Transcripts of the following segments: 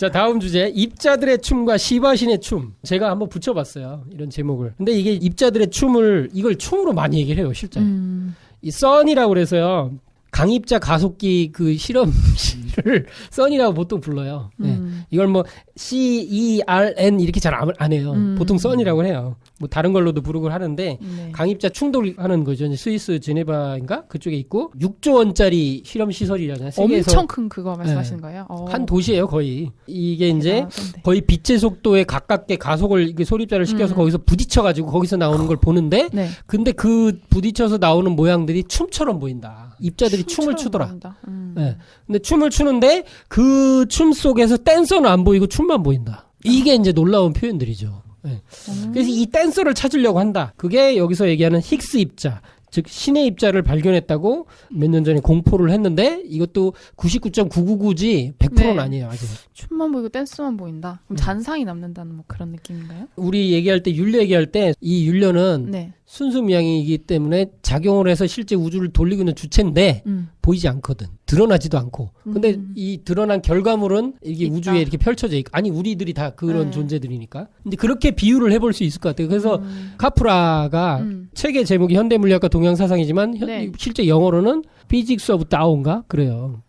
자, 다음 주제. 입자들의 춤과 시바신의 춤. 제가 한번 붙여봤어요. 이런 제목을. 근데 이게 입자들의 춤을, 이걸 춤으로 많이 얘기를 해요, 실제. 이 썬이라고 그래서 강입자 가속기 그 실험실을 썬이라고 보통 불러요. 네. 이걸 뭐 CERN 이렇게 잘 안 해요. 보통 썬이라고 해요. 뭐 다른 걸로도 부르고 하는데 네. 강입자 충돌하는 거죠. 이제 스위스 제네바인가 그쪽에 있고 6조 원짜리 실험 시설이잖아요. 세계에서 엄청 큰 그거 말씀하시는 거예요? 한 도시예요, 거의. 이게 이제 대단하던데. 거의 빛의 속도에 가깝게 가속을 이게 소립자를 시켜서 거기서 부딪혀가지고 거기서 나오는 걸 보는데 네. 근데 그 부딪혀서 나오는 모양들이 춤처럼 보인다. 입자들이 춤을 추더라. 네. 근데 춤을 추는데 그 춤 속에서 댄서는 안 보이고 춤만 보인다. 이게 이제 놀라운 표현들이죠. 네. 그래서 이 댄서를 찾으려고 한다. 그게 여기서 얘기하는 힉스 입자. 즉 신의 입자를 발견했다고 몇 년 전에 공포를 했는데 이것도 99.999지 100%는 네. 아니에요. 아직. 춤만 보이고 댄스만 보인다. 그럼 잔상이 남는다는 뭐 그런 느낌인가요? 우리 얘기할 때 율려 얘기할 때 이 율려는 네. 순수 미양이기 때문에 작용을 해서 실제 우주를 돌리고 있는 주체인데 보이지 않거든. 드러나지도 않고. 근데 이 드러난 결과물은 이게 있다. 우주에 이렇게 펼쳐져 있고 아니 우리들이 다 그런 네. 존재들이니까. 근데 그렇게 비유를 해볼 수 있을 것 같아요. 그래서 카프라가 책의 제목이 현대물리학과 동양사상이지만 네. 실제 영어로는 Physics of Tao인가 그래요.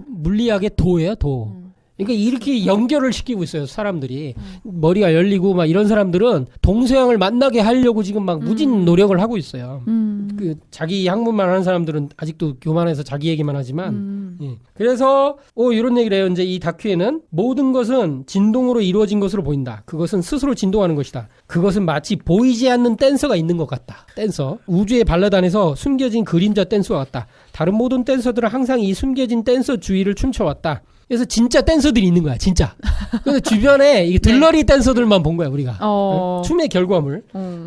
물리학의 도예요, 도. 그러니까 이렇게 연결을 시키고 있어요, 사람들이. 머리가 열리고 막 이런 사람들은 동서양을 만나게 하려고 지금 막 무진 노력을 하고 있어요. 그 자기 학문만 하는 사람들은 아직도 교만해서 자기 얘기만 하지만. 예. 그래서 이런 얘기를 해요. 이제 이 다큐에는 모든 것은 진동으로 이루어진 것으로 보인다. 그것은 스스로 진동하는 것이다. 그것은 마치 보이지 않는 댄서가 있는 것 같다. 댄서. 우주의 발라드 안에서 숨겨진 그림자 댄서와 같다. 다른 모든 댄서들은 항상 이 숨겨진 댄서 주위를 춤춰왔다. 그래서 진짜 댄서들이 있는 거야, 진짜. 그래서 주변에 이 들러리 댄서들만 본 거야, 우리가. 춤의 결과물.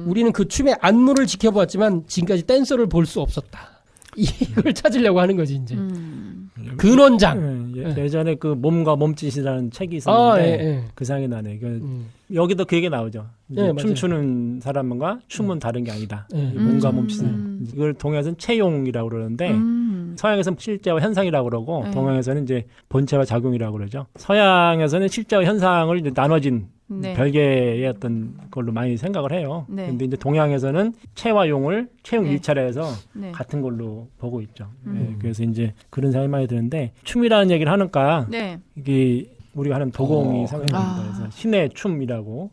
우리는 그 춤의 안무를 지켜보았지만 지금까지 댄서를 볼 수 없었다. 이걸 찾으려고 하는 거지, 이제. 근원장. 예전에 그 몸과 몸짓이라는 책이 있었는데 그 생각이 나네. 여기도 그 얘기 나오죠. 춤추는 사람과 춤은 다른 게 아니다. 몸과 몸짓은. 이걸 동양에서는 체용이라고 그러는데 서양에서는 실제와 현상이라고 그러고 동양에서는 이제 본체와 작용이라고 그러죠. 서양에서는 실제와 현상을 이제 나눠진 별개의 어떤 걸로 많이 생각을 해요. 근데 이제 동양에서는 체와 용을 체용 일차례해서 같은 걸로 보고 있죠. 그래서 이제 그런 생각이 많이 드는데 춤이라는 얘기를 하니까 이게 우리가 하는 도공이 생각이 납니다. 그래서 신의 춤이라고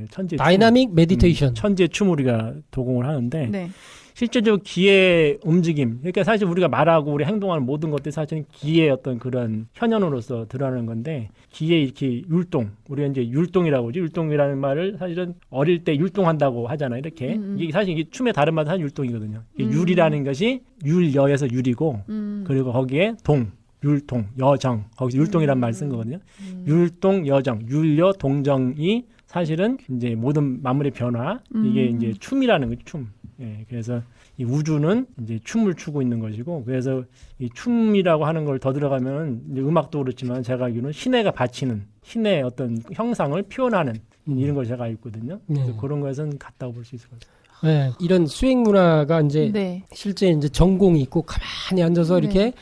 천재 다이나믹 메디테이션. 천재 춤 우리가 도공을 하는데 실제적으로 기의 움직임, 그러니까 사실 우리가 말하고 우리 행동하는 모든 것들이 사실은 기의 어떤 그런 현현으로서 드러나는 건데 기의 이렇게 율동, 우리가 이제 율동이라고 하죠. 율동이라는 말을 사실은 어릴 때 율동한다고 하잖아요. 이렇게 이게 사실 이게 춤의 다른 말은 사실 율동이거든요. 율이라는 것이 율여에서 율이고 그리고 거기에 동. 율동, 여정, 거기서 율동이란 말 쓴 거거든요. 율동, 여정, 율여, 동정이 사실은 이제 모든 만물의 변화, 이게 이제 춤이라는 거죠, 춤. 그래서 이 우주는 이제 춤을 추고 있는 것이고, 그래서 이 춤이라고 하는 걸 더 들어가면 이제 음악도 그렇지만 제가 알기로는 신해가 바치는 신의 어떤 형상을 표현하는 이런 걸 제가 알고 있거든요. 그래서 그런 거에서는 같다고 볼 수 있을 것 같아요. 이런 수행 문화가 이제 실제 이제 전공이 있고 가만히 앉아서 이렇게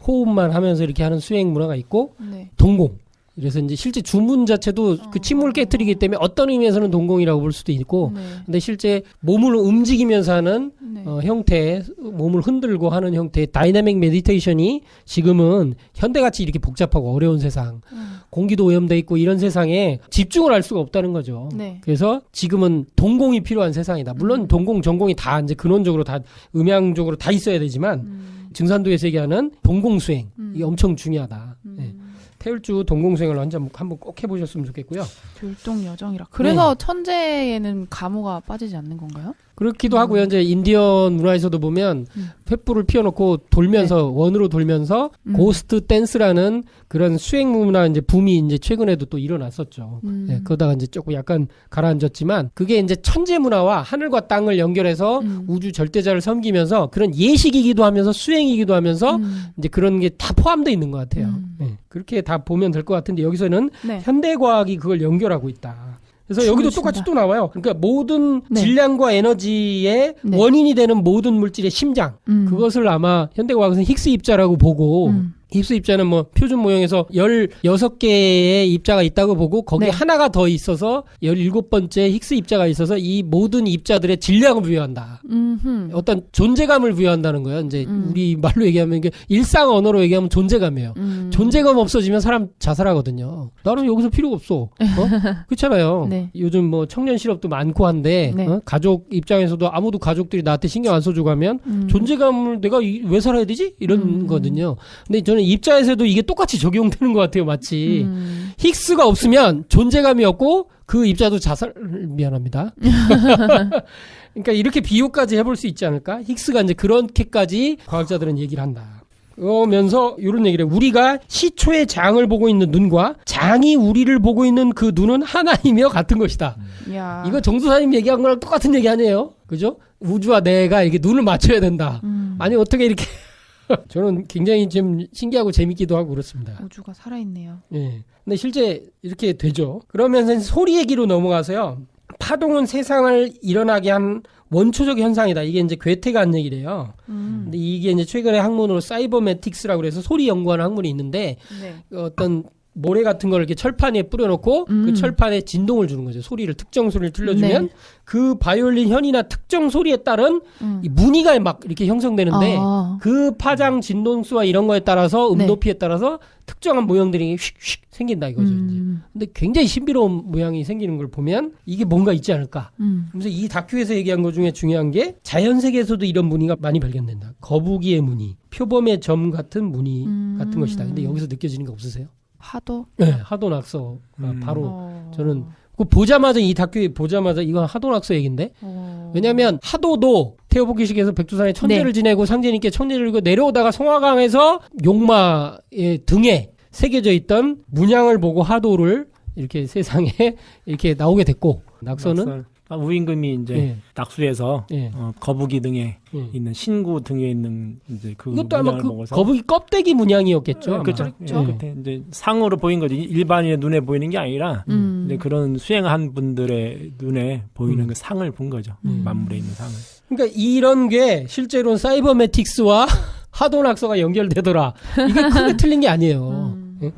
호흡만 하면서 이렇게 하는 수행 문화가 있고 동공. 그래서 이제 실제 주문 자체도 그 침을 깨뜨리기 때문에 어떤 의미에서는 동공이라고 볼 수도 있고, 근데 실제 몸을 움직이면서 하는 형태의 몸을 흔들고 하는 형태의 다이나믹 메디테이션이 지금은 현대같이 이렇게 복잡하고 어려운 세상, 공기도 오염돼 있고 이런 세상에 집중을 할 수가 없다는 거죠. 그래서 지금은 동공이 필요한 세상이다. 물론 동공, 전공이 다 이제 근원적으로 다 음양적으로 다 있어야 되지만 증산도에서 얘기하는 동공수행 이게 엄청 중요하다. 태울주 동공수행을 한번 꼭 해보셨으면 좋겠고요. 율동 여정이라. 그래서 천재에는 감호가 빠지지 않는 건가요? 그렇기도 하고요. 이제 인디언 문화에서도 보면 횃불을 피워놓고 돌면서 원으로 돌면서 고스트 댄스라는 그런 수행 문화 이제 붐이 이제 최근에도 또 일어났었죠. 그러다가 이제 조금 약간 가라앉았지만 그게 이제 천재 문화와 하늘과 땅을 연결해서 우주 절대자를 섬기면서 그런 예식이기도 하면서 수행이기도 하면서 이제 그런 게 다 포함되어 있는 것 같아요. 그렇게 다 보면 될 것 같은데 여기서는 현대과학이 그걸 연결하고 있다. 그래서 여기도 똑같이 또 나와요. 그러니까 모든 질량과 에너지의 원인이 되는 모든 물질의 심장. 그것을 아마 현대과학에서는 힉스 입자라고 보고 힙스 입자는 뭐 표준 모형에서 16개의 입자가 있다고 보고 거기에 네. 하나가 더 있어서 17번째 힉스 입자가 있어서 이 모든 입자들의 질량을 부여한다. 어떤 존재감을 부여한다는 거예요. 이제 우리 말로 얘기하면 이게 일상 언어로 얘기하면 존재감이에요. 존재감 없어지면 사람 자살하거든요. 나는 여기서 필요가 없어. 그렇잖아요. 네. 요즘 뭐 청년 실업도 많고 한데 네. 가족 입장에서도 아무도 가족들이 나한테 신경 안 써주고 하면 존재감을 내가 왜 살아야 되지? 이런 거거든요. 근데 저는 입자에서도 이게 똑같이 적용되는 것 같아요. 마치 힉스가 없으면 존재감이 없고 그 입자도 미안합니다. 그러니까 이렇게 비유까지 해볼 수 있지 않을까? 힉스가 이제 그렇게까지 과학자들은 얘기를 한다. 그러면서 이런 얘기를 해요. 우리가 시초의 장을 보고 있는 눈과 장이 우리를 보고 있는 그 눈은 하나이며 같은 것이다. 야. 이거 정수사님 얘기한 거랑 똑같은 얘기 아니에요? 그죠? 우주와 내가 이렇게 눈을 맞춰야 된다. 아니 어떻게 이렇게 저는 굉장히 좀 신기하고 재밌기도 하고 그렇습니다. 우주가 살아있네요. 예. 근데 실제 이렇게 되죠. 그러면서 소리 얘기로 넘어가서요. 파동은 세상을 일어나게 한 원초적 현상이다. 이게 이제 괴테가 한 얘기래요. 근데 이게 이제 최근에 학문으로 사이버매틱스라고 그래서 소리 연구하는 학문이 있는데 네. 어떤 모래 같은 걸 이렇게 철판에 뿌려놓고 그 철판에 진동을 주는 거죠. 소리를 특정 소리를 들려주면 네. 그 바이올린 현이나 특정 소리에 따른 이 무늬가 막 이렇게 형성되는데 그 파장 진동수와 이런 거에 따라서 높이에 따라서 특정한 모형들이 휙휙 생긴다 이거죠. 이제. 근데 굉장히 신비로운 모양이 생기는 걸 보면 이게 뭔가 있지 않을까. 그래서 이 다큐에서 얘기한 것 중에 중요한 게 자연 세계에서도 이런 무늬가 많이 발견된다. 거북이의 무늬, 표범의 점 같은 무늬 같은 것이다. 근데 여기서 느껴지는 거 없으세요? 하도? 네, 하도 낙서가 바로 저는 그 보자마자 이 다큐 보자마자 이건 하도 낙서 얘긴데 왜냐하면 하도도 태어보기식에서 백두산에 천재를 지내고 상제님께 천재를 이고 내려오다가 송화강에서 용마의 등에 새겨져 있던 문양을 보고 하도를 이렇게 세상에 이렇게 나오게 됐고 낙서는 우임금이 이제 낙수에서 거북이 등에 예. 있는 신구 등에 있는 이제 그 이것도 아마 문양을 그 먹어서 거북이 껍데기 문양이었겠죠. 아마. 그렇죠. 예. 예. 이제 상으로 보인 거지 일반인의 눈에 보이는 게 아니라 이제 그런 수행한 분들의 눈에 보이는 그 상을 본 거죠. 만물에 있는 상을. 그러니까 이런 게 실제로는 사이버매틱스와 하도 낙서가 연결되더라. 이게 크게 틀린 게 아니에요. 예?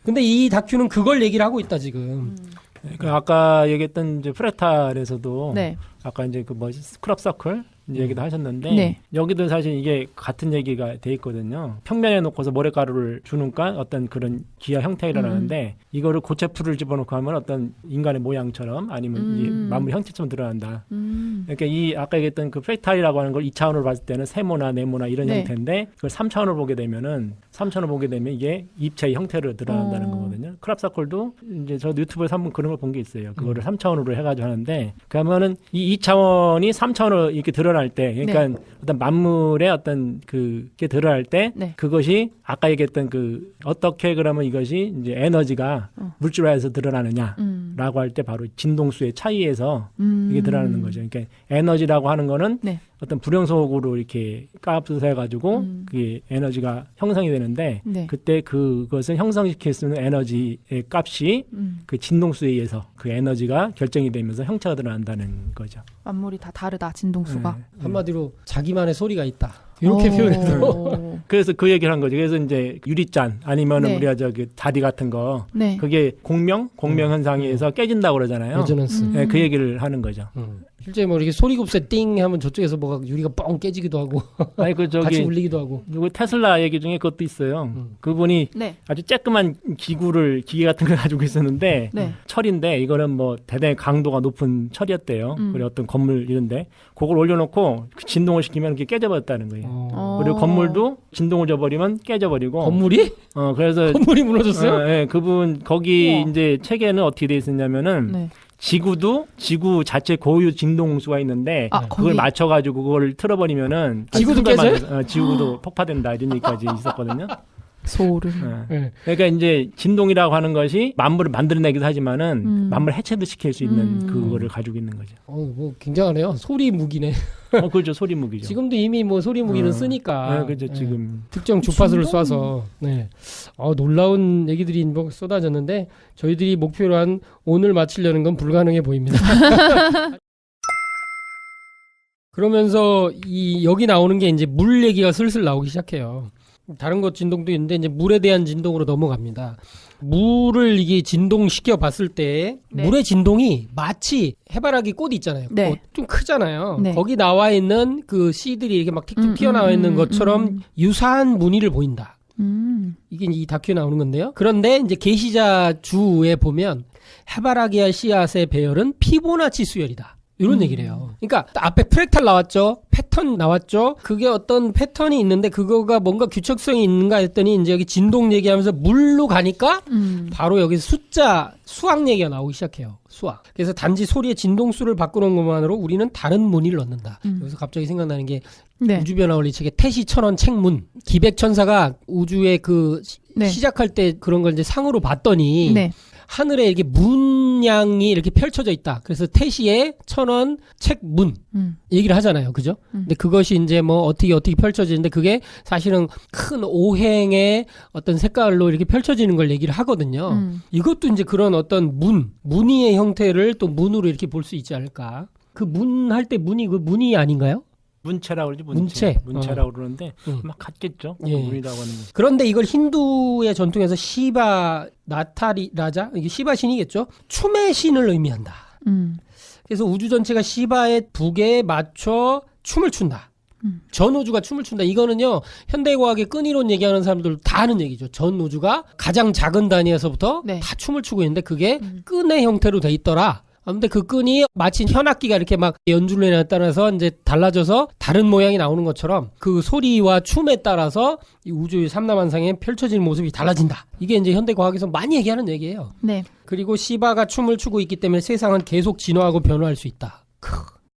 근데 이 다큐는 그걸 얘기를 하고 있다 지금. 그러니까 아까 얘기했던 이제 프랙탈에서도 네. 아까 이제 그 뭐지 스크럽 서클 얘기도 하셨는데 네. 여기도 사실 이게 같은 얘기가 돼 있거든요. 평면에 놓고서 모래가루를 주는까 어떤 그런 기하 형태가 일어나는데 이거를 고체풀을 집어넣고 하면 어떤 인간의 모양처럼 아니면 이 마무리 형태처럼 드러난다. 그러니까 이 아까 얘기했던 그 프랙탈이라고 하는 걸 2차원으로 봤을 때는 세모나 네모나 이런 형태인데 그걸 3차원으로 보게 되면은 3차원으로 보게 되면 이게 입체의 형태로 드러난다는 거거든요. 크랍 서클도 이제 저 유튜브에서 한번 그런 걸 본 게 있어요. 그거를 3차원으로 해가지고 하는데 그러면은 이 2차원이 3차원으로 이렇게 드러날 때 그러니까 어떤 만물의 어떤 그게 드러날 때 그것이 아까 얘기했던 그 어떻게 그러면 이것이 이제 에너지가 물질화해서 드러나느냐라고 할 때 바로 진동수의 차이에서 이게 드러나는 거죠. 그러니까 에너지라고 하는 거는 어떤 불연속으로 이렇게 값을 해가지고 그게 에너지가 형성이 되는데 그때 그것을 형성시킬 수 있는 에너지의 값이 그 진동수에 의해서 그 에너지가 결정이 되면서 형체가 드러난다는 거죠. 만물이 다 다르다 진동수가. 한마디로 자기만의 소리가 있다. 이렇게 표현해도. 그래서 그 얘기를 한 거죠. 그래서 이제 유리잔 아니면은 우리가 저기 다리 같은 거 그게 공명 현상에 의해서 깨진다고 그러잖아요. 레조넌스. 네, 그 얘기를 하는 거죠. 실제 뭐 이렇게 소리곱새 띵 하면 저쪽에서 뭐가 유리가 뻥 깨지기도 하고 아니 그 저기 같이 울리기도 하고. 누구 테슬라 얘기 중에 그것도 있어요. 그분이 아주 쬐끄만 기계 같은 걸 가지고 있었는데 철인데 이거는 뭐 대단히 강도가 높은 철이었대요. 그리고 어떤 건물 이런데 그걸 올려놓고 그 진동을 시키면 이렇게 깨져버렸다는 거예요. 그리고 건물도 진동을 줘버리면 깨져버리고. 건물이? 그래서 건물이 무너졌어요? 네, 그분 거기 이제 책에는 어떻게 돼 있었냐면은. 지구도 지구 자체 고유 진동수가 있는데 그걸 맞춰가지고 그걸 틀어버리면은 지구도 깨져요? 지구도 폭파된다 이런 얘기까지 있었거든요. 소름. 그러니까 이제 진동이라고 하는 것이 만물을 만들어내기도 하지만은 만물 해체도 시킬 수 있는 그거를 가지고 있는 거죠. 뭐 굉장하네요. 소리 무기네. 그렇죠. 소리 무기죠. 지금도 이미 뭐 소리 무기는 쓰니까. 그렇죠. 지금 특정 주파수를 쏴서. 놀라운 얘기들이 뭐 쏟아졌는데 저희들이 목표로 한 오늘 마치려는 건 불가능해 보입니다. 그러면서 여기 나오는 게 이제 물 얘기가 슬슬 나오기 시작해요. 다른 것 진동도 있는데 이제 물에 대한 진동으로 넘어갑니다. 물을 이게 진동시켜 봤을 때 네. 물의 진동이 마치 해바라기 꽃 있잖아요. 네. 꽃 좀 크잖아요. 네. 거기 나와 있는 그 씨들이 이렇게 막 틱틱 튀어나와 있는 것처럼 유사한 무늬를 보인다. 이게 이 다큐에 나오는 건데요. 그런데 이제 게시자 주에 보면 해바라기와 씨앗의 배열은 피보나치 수열이다. 이런 얘기를 해요. 그러니까 앞에 프랙탈 나왔죠. 패턴 나왔죠. 그게 어떤 패턴이 있는데 그거가 뭔가 규칙성이 있는가 했더니 이제 여기 진동 얘기하면서 물로 가니까 바로 여기 숫자 수학 얘기가 나오기 시작해요. 수학. 그래서 단지 소리의 진동수를 바꾸는 것만으로 우리는 다른 무늬를 얻는다. 여기서 갑자기 생각나는 게 네. 우주변화 원리 책의 태시 천원 책문. 기백천사가 우주의 그 네. 시작할 때 그런 걸 이제 상으로 봤더니 네. 하늘에 이렇게 문양이 이렇게 펼쳐져 있다. 그래서 태시의 천원 책문 얘기를 하잖아요. 그죠? 근데 그것이 이제 뭐 어떻게 펼쳐지는데 그게 사실은 큰 오행의 어떤 색깔로 이렇게 펼쳐지는 걸 얘기를 하거든요. 이것도 이제 그런 어떤 무늬의 형태를 또 문으로 이렇게 볼 수 있지 않을까. 그 문 할 때 문이 그 문이 아닌가요? 문체라고 그러지 문체. 문체라고 그러는데 막 같겠죠. 예. 문이라고 하는 거. 그런데 이걸 힌두의 전통에서 시바 나타리라자 이게 시바 신이겠죠. 춤의 신을 의미한다. 그래서 우주 전체가 시바의 부계에 맞춰 춤을 춘다. 전 우주가 춤을 춘다. 이거는요 현대과학의 끈이론 얘기하는 사람들 다 하는 얘기죠. 전 우주가 가장 작은 단위에서부터 네. 다 춤을 추고 있는데 그게 끈의 형태로 돼 있더라. 근데 그 끈이 마치 현악기가 이렇게 막 연주를 따라서 이제 달라져서 다른 모양이 나오는 것처럼 그 소리와 춤에 따라서 이 우주의 삼라만상에 펼쳐지는 모습이 달라진다. 이게 이제 현대 과학에서 많이 얘기하는 얘기예요. 네. 그리고 시바가 춤을 추고 있기 때문에 세상은 계속 진화하고 변화할 수 있다.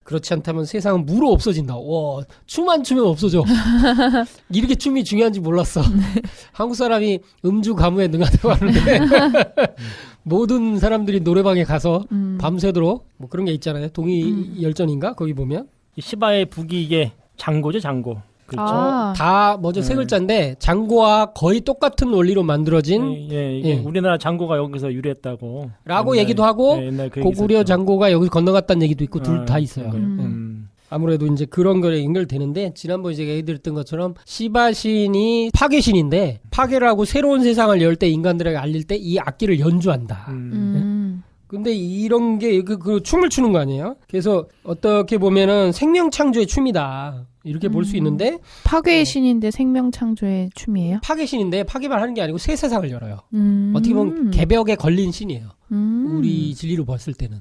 그렇지 않다면 세상은 무로 없어진다. 와, 춤 안 추면 없어져. 이렇게 춤이 중요한지 몰랐어. 한국 사람이 음주 가무에 능하다고 하는데 모든 사람들이 노래방에 가서 밤새도록 뭐 그런 게 있잖아요. 동의 열전인가? 거기 보면 이 시바의 북이 이게 장고죠, 장고. 그렇죠. 아. 다 먼저 세 글자인데 장고와 거의 똑같은 원리로 만들어진 이게 우리나라 장고가 여기서 유래했다고 라고 옛날, 얘기도 하고 옛날 그 고구려 있었죠. 장고가 여기 건너갔다는 얘기도 있고 둘 다 있어요. 그러니까요. 아무래도 이제 그런 거에 연결되는데 지난번에 제가 얘기드렸던 것처럼 시바신이 파괴신인데 파괴를 하고 새로운 세상을 열 때 인간들에게 알릴 때 이 악기를 연주한다. 근데 이런 게 그 춤을 추는 거 아니에요? 그래서 어떻게 보면은 생명 창조의 춤이다. 이렇게 볼 수 있는데 파괴의 신인데 생명 창조의 춤이에요? 파괴신인데 파괴만 하는 게 아니고 새 세상을 열어요. 어떻게 보면 개벽에 걸린 신이에요. 우리 진리로 봤을 때는.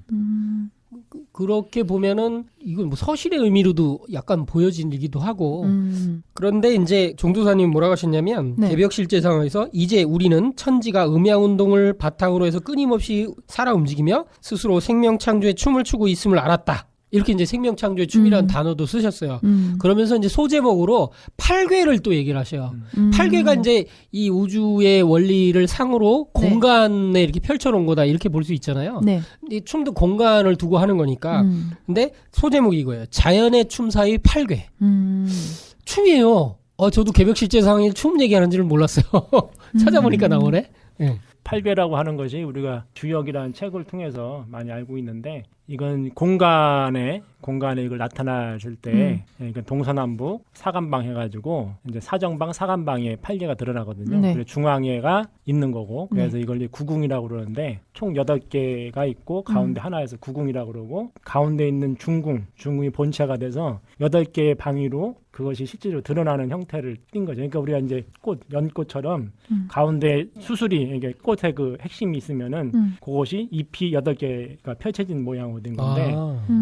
그렇게 보면은 이건 뭐 서실의 의미로도 약간 보여지기도 하고 그런데 이제 종도사님이 뭐라고 하셨냐면 네. 개벽실제상에서 이제 우리는 천지가 음양운동을 바탕으로 해서 끊임없이 살아 움직이며 스스로 생명창조의 춤을 추고 있음을 알았다. 이렇게 이제 생명창조의 춤이라는 단어도 쓰셨어요. 그러면서 이제 소제목으로 8궤를 또 얘기를 하셔요. 8궤가 이제 이 우주의 원리를 상으로 네. 공간에 이렇게 펼쳐놓은 거다. 이렇게 볼 수 있잖아요. 네. 이 춤도 공간을 두고 하는 거니까. 근데 소제목이 이거예요. 자연의 춤 사이 8궤. 춤이에요. 저도 개벽실제상에 춤 얘기하는 줄은 몰랐어요. 찾아보니까 나오네. 네. 8괴라고 하는 것이 우리가 주역이라는 책을 통해서 많이 알고 있는데 이건 공간에 이걸 나타나실 때 그러니까 동서남북 사간방 해가지고 이제 사정방 사간방에 8개가 드러나거든요. 네. 그래서 중앙에가 있는 거고 그래서 이걸 구궁이라고 그러는데 총 8개가 있고 가운데 하나에서 구궁이라고 그러고 가운데 있는 중궁이 본체가 돼서 8개의 방위로 그것이 실제로 드러나는 형태를 띈 거죠. 그러니까 우리가 이제 연꽃처럼 가운데 수술이 이게 꽃의 그 핵심이 있으면은 그것이 잎이 8개가 펼쳐진 모양으로 된 건데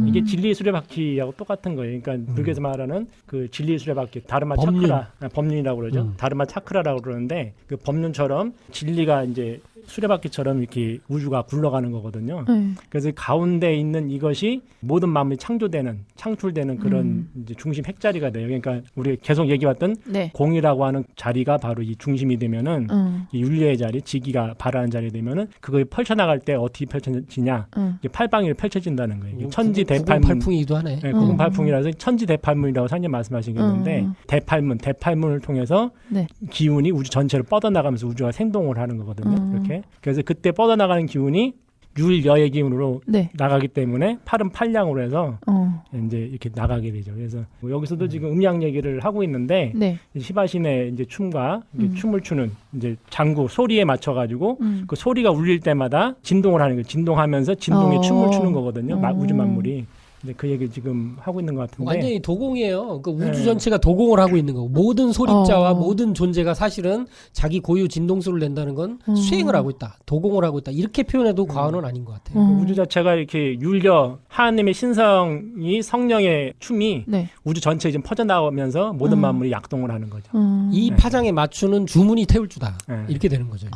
이게 진리의 수레바퀴하고 똑같은 거예요. 그러니까 불교에서 말하는 그 진리의 수레바퀴 다르마 법륜. 차크라 법륜이라고 그러죠. 다르마 차크라라고 그러는데 그 법륜처럼 진리가 이제 수레바퀴처럼 이렇게 우주가 굴러가는 거거든요. 그래서 가운데 있는 이것이 모든 마음이 창출되는 그런 이제 중심 핵자리가 돼요. 그러니까 우리 계속 얘기해왔던 네. 공이라고 하는 자리가 바로 이 중심이 되면은 이 윤리의 자리, 지기가 바라는 자리 되면은 그걸 펼쳐나갈 때 어떻게 펼쳐지냐? 이게 팔방위로 펼쳐진다는 거예요. 이게 천지 대팔문. 구공팔풍이기도 하네. 네, 구공팔풍이라서 천지 대팔문이라고 사님 말씀하시겠는데 대팔문을 통해서 네. 기운이 우주 전체로 뻗어나가면서 우주가 생동을 하는 거거든요. 이렇게. 그래서 그때 뻗어나가는 기운이 율여의 기운으로 네. 나가기 때문에 팔은 팔량으로 해서 어. 이제 이렇게 나가게 되죠. 그래서 뭐 여기서도 지금 음양 얘기를 하고 있는데 네. 시바신의 이제 춤과 이제 춤을 추는 이제 장구 소리에 맞춰가지고 그 소리가 울릴 때마다 진동을 하는 거예요. 진동하면서 진동에 춤을 추는 거거든요. 우주 만물이. 근데 그 얘기 지금 하고 있는 것 같은데 완전히 도공이에요. 그 우주 전체가 도공을 하고 있는 거고 모든 소립자와 모든 존재가 사실은 자기 고유 진동수를 낸다는 건 수행을 하고 있다. 도공을 하고 있다. 이렇게 표현해도 과언은 아닌 것 같아요. 우주 자체가 이렇게 율려 하나님의 신성이 성령의 춤이 네. 우주 전체에 지금 퍼져나오면서 모든 만물이 약동을 하는 거죠. 이 파장에 맞추는 주문이 태울주다. 네. 이렇게 되는 거죠.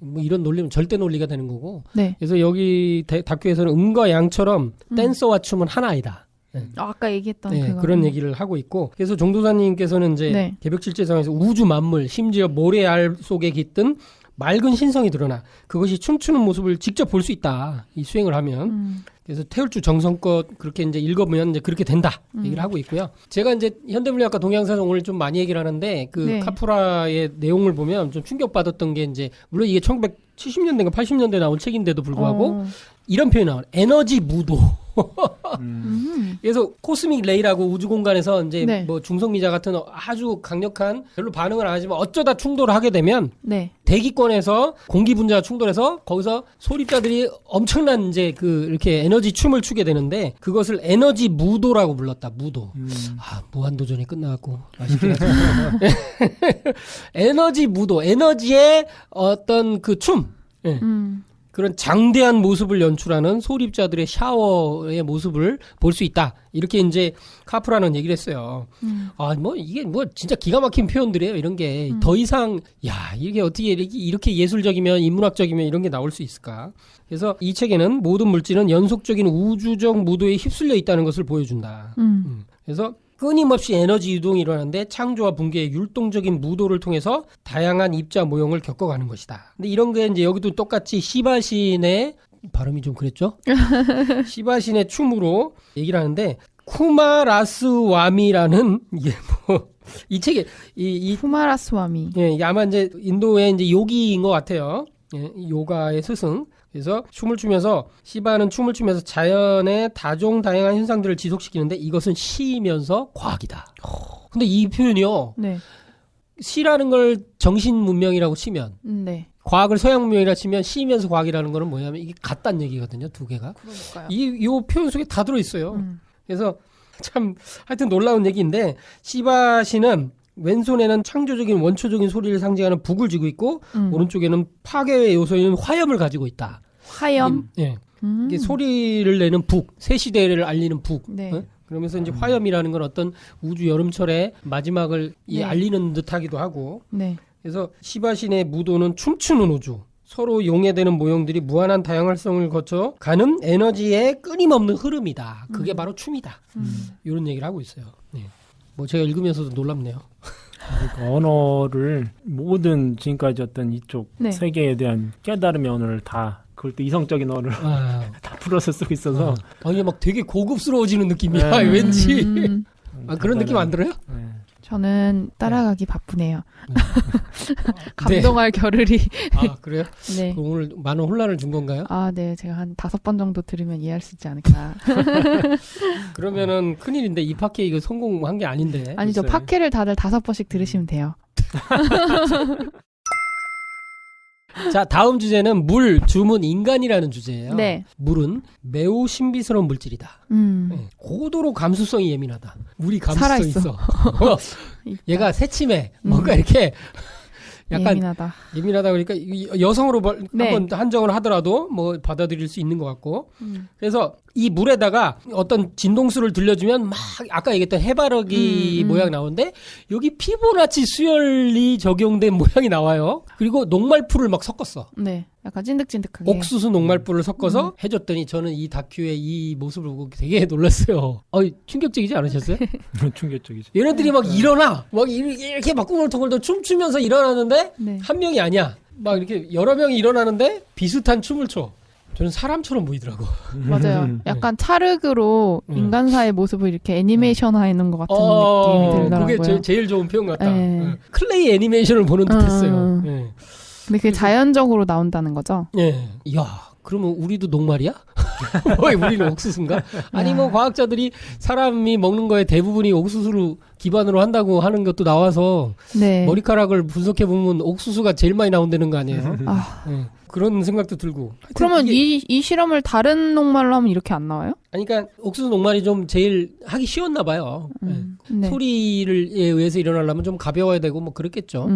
뭐 이런 논리는 절대 논리가 되는 거고. 네. 그래서 여기 다큐에서는 음과 양처럼 댄서와 춤은 하나이다. 아까 얘기했던 네, 그거. 그런 얘기를 하고 있고. 그래서 종도사님께서는 이제 네. 개벽칠제성에서 우주 만물, 심지어 모래알 속에 깃든 맑은 신성이 드러나 그것이 춤추는 모습을 직접 볼 수 있다. 이 수행을 하면. 그래서 태울주 정성껏 그렇게 이제 읽어보면 이제 그렇게 된다. 얘기를 하고 있고요. 제가 이제 현대물리학과 동양사상 오늘 좀 많이 얘기를 하는데 그 네. 카프라의 내용을 보면 좀 충격받았던 게 이제 물론 이게 1970년대인가 80년대에 나온 책인데도 불구하고 이런 표현이 나와요. 에너지 무도. 그래서 코스믹 레이라고 우주 공간에서 이제 네. 뭐 중성미자 같은 아주 강력한 별로 반응을 안 하지만 어쩌다 충돌을 하게 되면 네. 대기권에서 공기 분자가 충돌해서 거기서 소립자들이 엄청난 이제 그 이렇게 에너지 춤을 추게 되는데 그것을 에너지 무도라고 불렀다. 무도. 아, 무한도전이 끝나갖고 아쉽긴 하죠. 에너지 무도, 에너지의 어떤 그 춤. 예. 그런 장대한 모습을 연출하는 소립자들의 샤워의 모습을 볼 수 있다. 이렇게 이제 카프라는 얘기를 했어요. 아, 뭐 이게 뭐 진짜 기가 막힌 표현들이에요. 이런 게 더 이상 야, 이게 어떻게 이렇게 예술적이면 인문학적이면 이런 게 나올 수 있을까? 그래서 이 책에는 모든 물질은 연속적인 우주적 무도에 휩쓸려 있다는 것을 보여준다. 그래서 끊임없이 에너지 유동이 일어나는데 창조와 붕괴의 율동적인 무도를 통해서 다양한 입자 모형을 겪어가는 것이다. 근데 이런 게 이제 여기도 똑같이 시바신의 발음이 좀 그랬죠? 시바신의 춤으로 얘기를 하는데 쿠마라스와미라는 이게 뭐 이 책에 이 쿠마라스와미. 예, 이게 아마 이제 인도의 이제 요기인 것 같아요. 예, 요가의 스승. 그래서 춤을 추면서 시바는 춤을 추면서 자연의 다종다양한 현상들을 지속시키는데 이것은 시이면서 과학이다. 근데 이 표현이요. 네. 시라는 걸 정신 문명이라고 치면 네. 과학을 서양 문명이라 치면 시이면서 과학이라는 거는 뭐냐면 이게 같다는 얘기거든요. 두 개가. 그러니까요. 요 표현 속에 다 들어 있어요. 그래서 참 하여튼 놀라운 얘기인데 시바시는 왼손에는 창조적인 원초적인 소리를 상징하는 북을 쥐고 있고 오른쪽에는 파괴의 요소인 화염을 가지고 있다. 화염? 예. 이게 소리를 내는 북, 새 시대를 알리는 북. 네. 어? 그러면서 이제 화염이라는 건 어떤 우주 여름철의 마지막을 네. 알리는 듯하기도 하고. 네. 그래서 시바신의 무도는 춤추는 우주. 서로 용해되는 모형들이 무한한 다양성을 거쳐 가는 에너지의 끊임없는 흐름이다. 그게 바로 춤이다. 이런 얘기를 하고 있어요. 네. 뭐 제가 읽으면서도 놀랍네요. 그러니까 언어를 모든 지금까지 어떤 이쪽 네. 세계에 대한 깨달음의 언어를 다 그걸 또 이성적인 언어를 다 풀어서 쓰고 있어서 이게 막 되게 고급스러워지는 느낌이야. 왠지 그런 느낌 안 들어요? 네. 저는 따라가기 바쁘네요. 감동할 겨를이. 아, 그래요? 네. 그럼 오늘 많은 혼란을 준 건가요? 아, 네. 제가 한 5번 정도 들으면 이해할 수 있지 않을까. 그러면은 큰일인데 이 팟캐 이거 성공한 게 아닌데. 아니죠. 글쎄. 팟캐를 다들 5번씩 들으시면 돼요. 자, 다음 주제는 물, 주문, 인간이라는 주제예요. 네. 물은 매우 신비스러운 물질이다. 네. 고도로 감수성이 예민하다. 우리 감수성 있어. 얘가 새침해. 뭔가 이렇게 약간 예민하다 그러니까 여성으로 네. 한번 한정을 하더라도 뭐 받아들일 수 있는 것 같고. 그래서 이 물에다가 어떤 진동수를 들려주면 막 아까 얘기했던 해바라기 모양 나오는데 여기 피보나치 수열이 적용된 모양이 나와요. 그리고 녹말풀을 막 섞었어. 네. 약간 찐득찐득하게. 옥수수 녹말풀을 섞어서 해줬더니 저는 이 다큐의 이 모습을 보고 되게 놀랐어요. 충격적이지 않으셨어요? 충격적이죠. 얘네들이 막 일어나. 막 이렇게 막 꿍얼통얼 춤추면서 일어나는데 네. 한 명이 아니야. 막 이렇게 여러 명이 일어나는데 비슷한 춤을 춰. 저는 사람처럼 보이더라고. 맞아요. 약간 찰흙으로 인간사의 모습을 이렇게 애니메이션화해놓은 것 같은 느낌이 들더라고요. 그게 제일 좋은 표현 같다. 네. 클레이 애니메이션을 보는 듯했어요. 네. 근데 그게 자연적으로 나온다는 거죠? 예. 이야, 그러면 우리도 녹말이야? 뭐 우리는 옥수수인가? 아니 뭐 과학자들이 사람이 먹는 거에 대부분이 옥수수로 기반으로 한다고 하는 것도 나와서 네. 머리카락을 분석해 보면 옥수수가 제일 많이 나온다는 거 아니에요? 아. 네. 그런 생각도 들고. 그러면 이 실험을 다른 녹말로 하면 이렇게 안 나와요? 아니, 그러니까 옥수수 녹말이 좀 제일 하기 쉬웠나 봐요. 네. 소리에 의해서 일어나려면 좀 가벼워야 되고 뭐 그랬겠죠.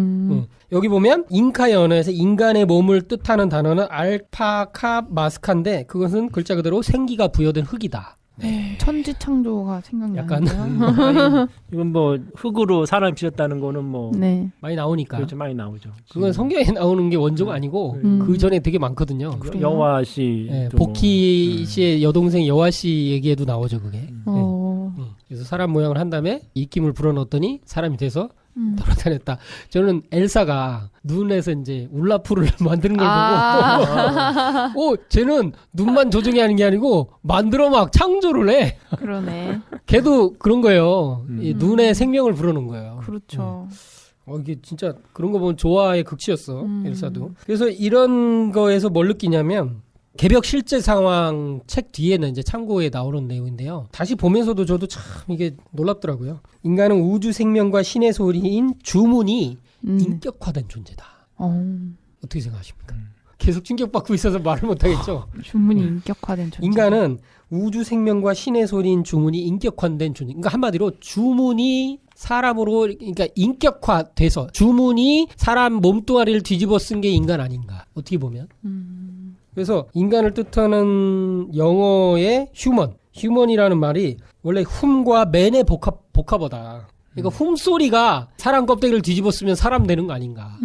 여기 보면 잉카의 언어에서 인간의 몸을 뜻하는 단어는 알파카마스카인데 그것은 글자 그대로 생기가 부여된 흙이다. 네. 천지창조가 생각나요. 약간 아니, 이건 뭐 흙으로 사람 지었다는 거는 뭐 네. 많이 나오니까. 그렇죠, 많이 나오죠. 그건 성경에 나오는 게 원조가 아니고 그 전에 되게 많거든요. 여호와 씨, 네, 복희 씨의 여동생 여호와 씨 얘기에도 나오죠 그게. 그래서 사람 모양을 한 다음에 입김을 불어넣었더니 사람이 돼서 돌아다녔다. 저는 엘사가 눈에서 이제 울라프를 만드는 걸 보고, 쟤는 눈만 조정이 하는 게 아니고 만들어 막 창조를 해. 그러네. 걔도 그런 거예요. 이 눈에 생명을 불어넣은 거예요. 그렇죠. 이게 진짜 그런 거 보면 조화의 극치였어. 엘사도. 그래서 이런 거에서 뭘 느끼냐면 개벽 실제 상황 책 뒤에는 이제 참고에 나오는 내용인데요. 다시 보면서도 저도 참 이게 놀랍더라고요. 인간은 우주 생명과 신의 소리인 주문이 인격화된 존재다. 어떻게 생각하십니까? 계속 충격받고 있어서 말을 못하겠죠. 주문이 인격화된 존재. 인간은 우주 생명과 신의 소리인 주문이 인격화된 존재. 그러니까 한마디로 주문이 사람으로 그러니까 인격화돼서 주문이 사람 몸뚱아리를 뒤집어 쓴 게 인간 아닌가. 어떻게 보면. 그래서 인간을 뜻하는 영어의 휴먼이라는 말이 원래 훔과 맨의 복합어다. 그러니까 훔소리가 사람 껍데기를 뒤집어 쓰면 사람 되는 거 아닌가.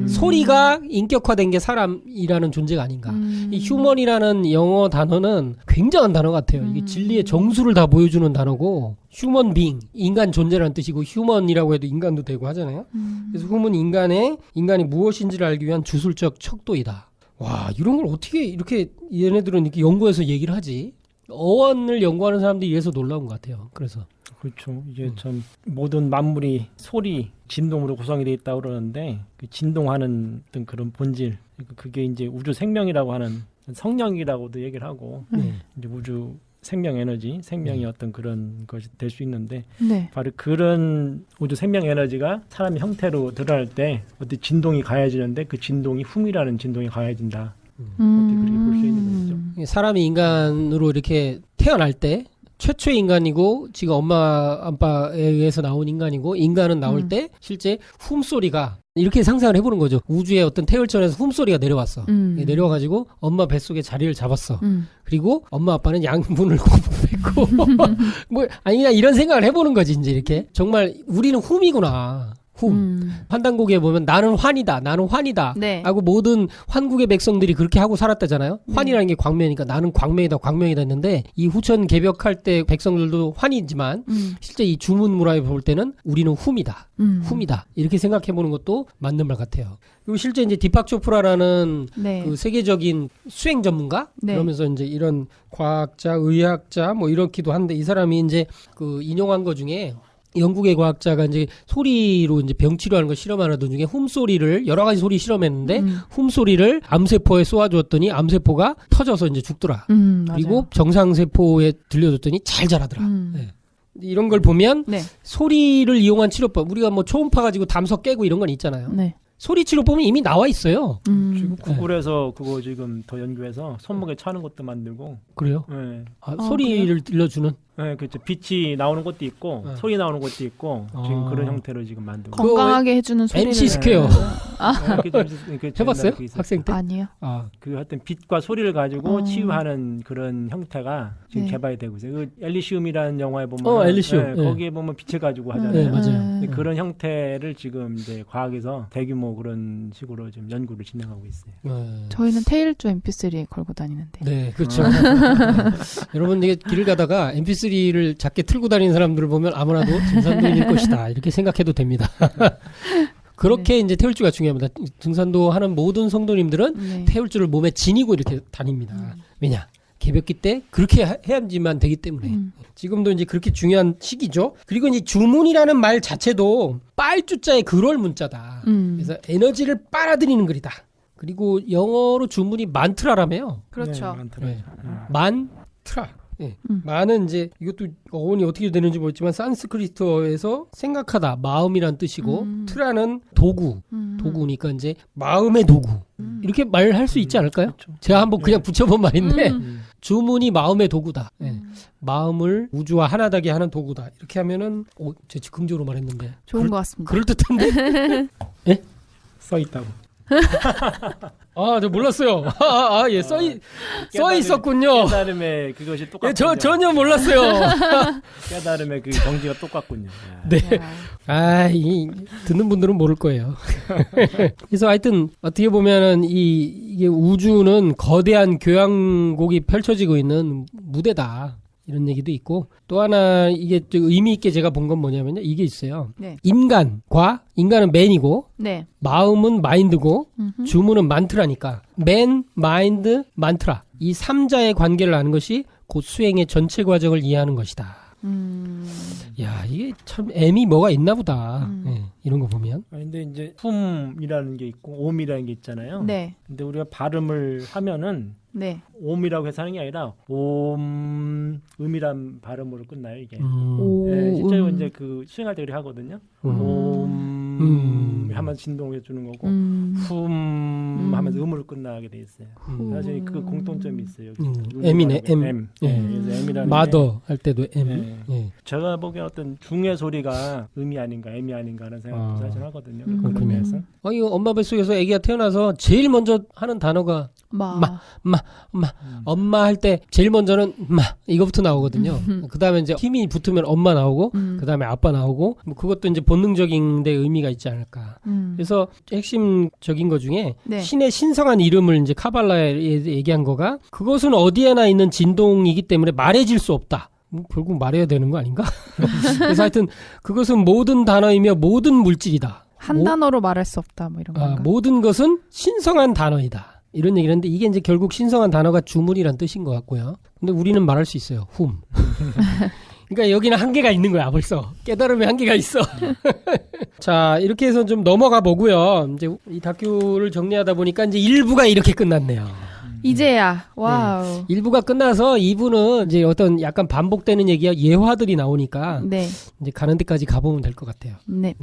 소리가 인격화된 게 사람이라는 존재가 아닌가. 이 휴먼이라는 영어 단어는 굉장한 단어 같아요. 이게 진리의 정수를 다 보여주는 단어고 휴먼 빙, 인간 존재라는 뜻이고 휴먼이라고 해도 인간도 되고 하잖아요. 그래서 훔은 인간이 무엇인지를 알기 위한 주술적 척도이다. 와, 이런 걸 어떻게 이렇게 얘네들은 이렇게 연구해서 얘기를 하지? 어원을 연구하는 사람들이 이래서 놀라운 것 같아요. 그래서. 그렇죠. 이게 참 모든 만물이 소리, 진동으로 구성이 되어 있다고 그러는데 그 진동하는 어떤 그런 본질, 그게 이제 우주 생명이라고 하는 성령이라고도 얘기를 하고 이제 우주 생명 에너지, 생명이 어떤 그런 것이 될 수 있는데 바로 그런 우주 생명 에너지가 사람의 형태로 드러날 때 어떤 진동이 가해지는데 그 진동이 훔이라는 진동이 가해진다. 어떻게 그렇게 볼 수 있는 거죠. 사람이 인간으로 이렇게 태어날 때 최초의 인간이고 지금 엄마 아빠에 의해서 나온 인간이고 인간은 나올 때 실제 훔소리가 이렇게 상상을 해보는 거죠. 우주의 어떤 태열전에서 훔소리가 내려왔어. 내려와가지고 엄마 뱃속에 자리를 잡았어. 그리고 엄마 아빠는 양분을 공급했고 뭐 아니 그냥 이런 생각을 해보는 거지 이제 이렇게 정말 우리는 훔이구나. 환단곡에 보면 나는 환이다 네. 하고 모든 환국의 백성들이 그렇게 하고 살았다잖아요. 환이라는 게 광명이니까 나는 광명이다 했는데 이 후천 개벽할 때 백성들도 환이지만 실제 이 주문문화에 볼 때는 우리는 훔이다 이렇게 생각해보는 것도 맞는 말 같아요. 그리고 실제 이제 디팍 초프라라는 그 세계적인 수행 전문가 그러면서 이제 이런 과학자, 의학자 뭐 이렇기도 한데 이 사람이 이제 그 인용한 거 중에 영국의 과학자가 이제 소리로 이제 병 치료하는 거 실험하는 중에 훔소리를 여러 가지 소리 실험했는데 훔소리를 암세포에 쏘아주었더니 암세포가 터져서 이제 죽더라. 그리고 맞아요. 정상세포에 들려줬더니 잘 자라더라. 이런 걸 보면 소리를 이용한 치료법 우리가 뭐 초음파 가지고 담석 깨고 이런 건 있잖아요. 소리 치료법은 이미 나와 있어요. 지금 구글에서 그거 지금 더 연구해서 손목에 차는 것도 만들고. 그래요? 네. 소리를 그래요? 들려주는. 네, 그렇죠. 빛이 나오는 것도 있고 소리 나오는 것도 있고 지금 그런 형태로 지금 만들고. 건강하게 해주는 소리를. MC 스퀘어. 해봤어요? 그 학생 때? 아니요. 그 하여튼 빛과 소리를 가지고 치유하는 그런 형태가 지금 개발이 되고 있어요. 그 엘리시움이라는 영화에 보면 엘리시움. 거기에 보면 빛을 가지고 하잖아요. 네, 맞아요. 그런 형태를 지금 이제 과학에서 대규모 그런 식으로 지금 연구를 진행하고 있어요. 저희는 테일즈 MP3에 걸고 다니는데. 네, 그렇죠. 여러분 이게 길을 가다가 MP3를 작게 틀고 다니는 사람들을 보면 아무나도 등산도인일 것이다 이렇게 생각해도 됩니다. 그렇게 이제 태울주가 중요합니다. 등산도 하는 모든 성도님들은 태울주를 몸에 지니고 이렇게 다닙니다. 왜냐? 개벽기 때 그렇게 해야지만 되기 때문에 지금도 이제 그렇게 중요한 시기죠. 그리고 이제 주문이라는 말 자체도 빨주자의 그럴 문자다. 그래서 에너지를 빨아들이는 글이다. 그리고 영어로 주문이 만트라라며요. 그렇죠. 네, 많더라고요. 네. 만트라. 네. 만은 이제 이것도 어원이 어떻게 되는지 모르겠지만 산스크리트어에서 생각하다, 마음이란 뜻이고 트라는 도구, 도구니까 이제 마음의 도구 이렇게 말할 수 있지 않을까요? 그렇죠. 제가 한번 그냥 붙여본 말인데 주문이 마음의 도구다. 네. 마음을 우주와 하나되게 하는 도구다. 이렇게 하면은 제 즉흥적으로 말했는데 좋은 것 같습니다. 그럴 듯한데? 예? 써 있다고. 저 몰랐어요. 예, 써 있었군요. 깨달음의 그것이 똑같군요. 예, 전혀 몰랐어요. 깨달음의 그 정지가 똑같군요. 네. 듣는 분들은 모를 거예요. 그래서 하여튼 어떻게 보면은 이게 우주는 거대한 교향곡이 펼쳐지고 있는 무대다. 이런 얘기도 있고 또 하나 이게 좀 의미 있게 제가 본 건 뭐냐면요. 이게 있어요. 네. 인간은 맨이고 네. 마음은 마인드고 주문은 만트라니까 맨, 마인드, 만트라 이 3자의 관계를 아는 것이 곧 수행의 전체 과정을 이해하는 것이다. 야, 이게 참 M이 뭐가 있나 보다. 네, 이런 거 보면. 근데 이제 쿰이라는 게 있고 옴이라는 게 있잖아요. 네. 근데 우리가 발음을 하면은 네. 옴이라고 해서 하는 게 아니라 음이란 발음으로 끝나요, 이게. 오. 실제로 이제 그 수행할 때 그렇게 하거든요. 하면 진동해 주는 거고 하면서 음으로 끝나게 돼 있어요. 사실 그 공통점이 있어요. M이네, M. 그래서 M이라는 마더 할 때도 M. 네. 예. 제가 보기엔 어떤 중의 소리가 음이 아닌가, M이 아닌가 하는 생각도 사실 하거든요. 그런 그렇군요. 면에서. 이거 엄마 뱃속에서 아기가 태어나서 제일 먼저 하는 단어가 엄마 할 때 제일 먼저는 이거부터 나오거든요. 그다음에 이제 힘이 붙으면 엄마 나오고 그다음에 아빠 나오고 뭐 그것도 이제 본능적인 데 의미가 있지 않을까. 그래서 핵심적인 것 중에 네. 신의 신성한 이름을 이제 카발라에 얘기한 거가 그것은 어디에나 있는 진동이기 때문에 말해질 수 없다. 결국 말해야 되는 거 아닌가? 그래서 하여튼 그것은 모든 단어이며 모든 물질이다. 한 단어로 말할 수 없다. 뭐 이런 건가? 모든 것은 신성한 단어이다. 이런 얘기를 했는데 이게 이제 결국 신성한 단어가 주문이란 뜻인 것 같고요. 근데 우리는 말할 수 있어요. 그러니까 여기는 한계가 있는 거야, 벌써. 깨달음의 한계가 있어. 자, 이렇게 해서 좀 넘어가 보고요. 이제 이 다큐를 정리하다 보니까 이제 1부가 이렇게 끝났네요. 이제야. 와우. 1부가 끝나서 2부는 이제 어떤 약간 반복되는 얘기야 예화들이 나오니까 네. 이제 가는 데까지 가보면 될 것 같아요. 네.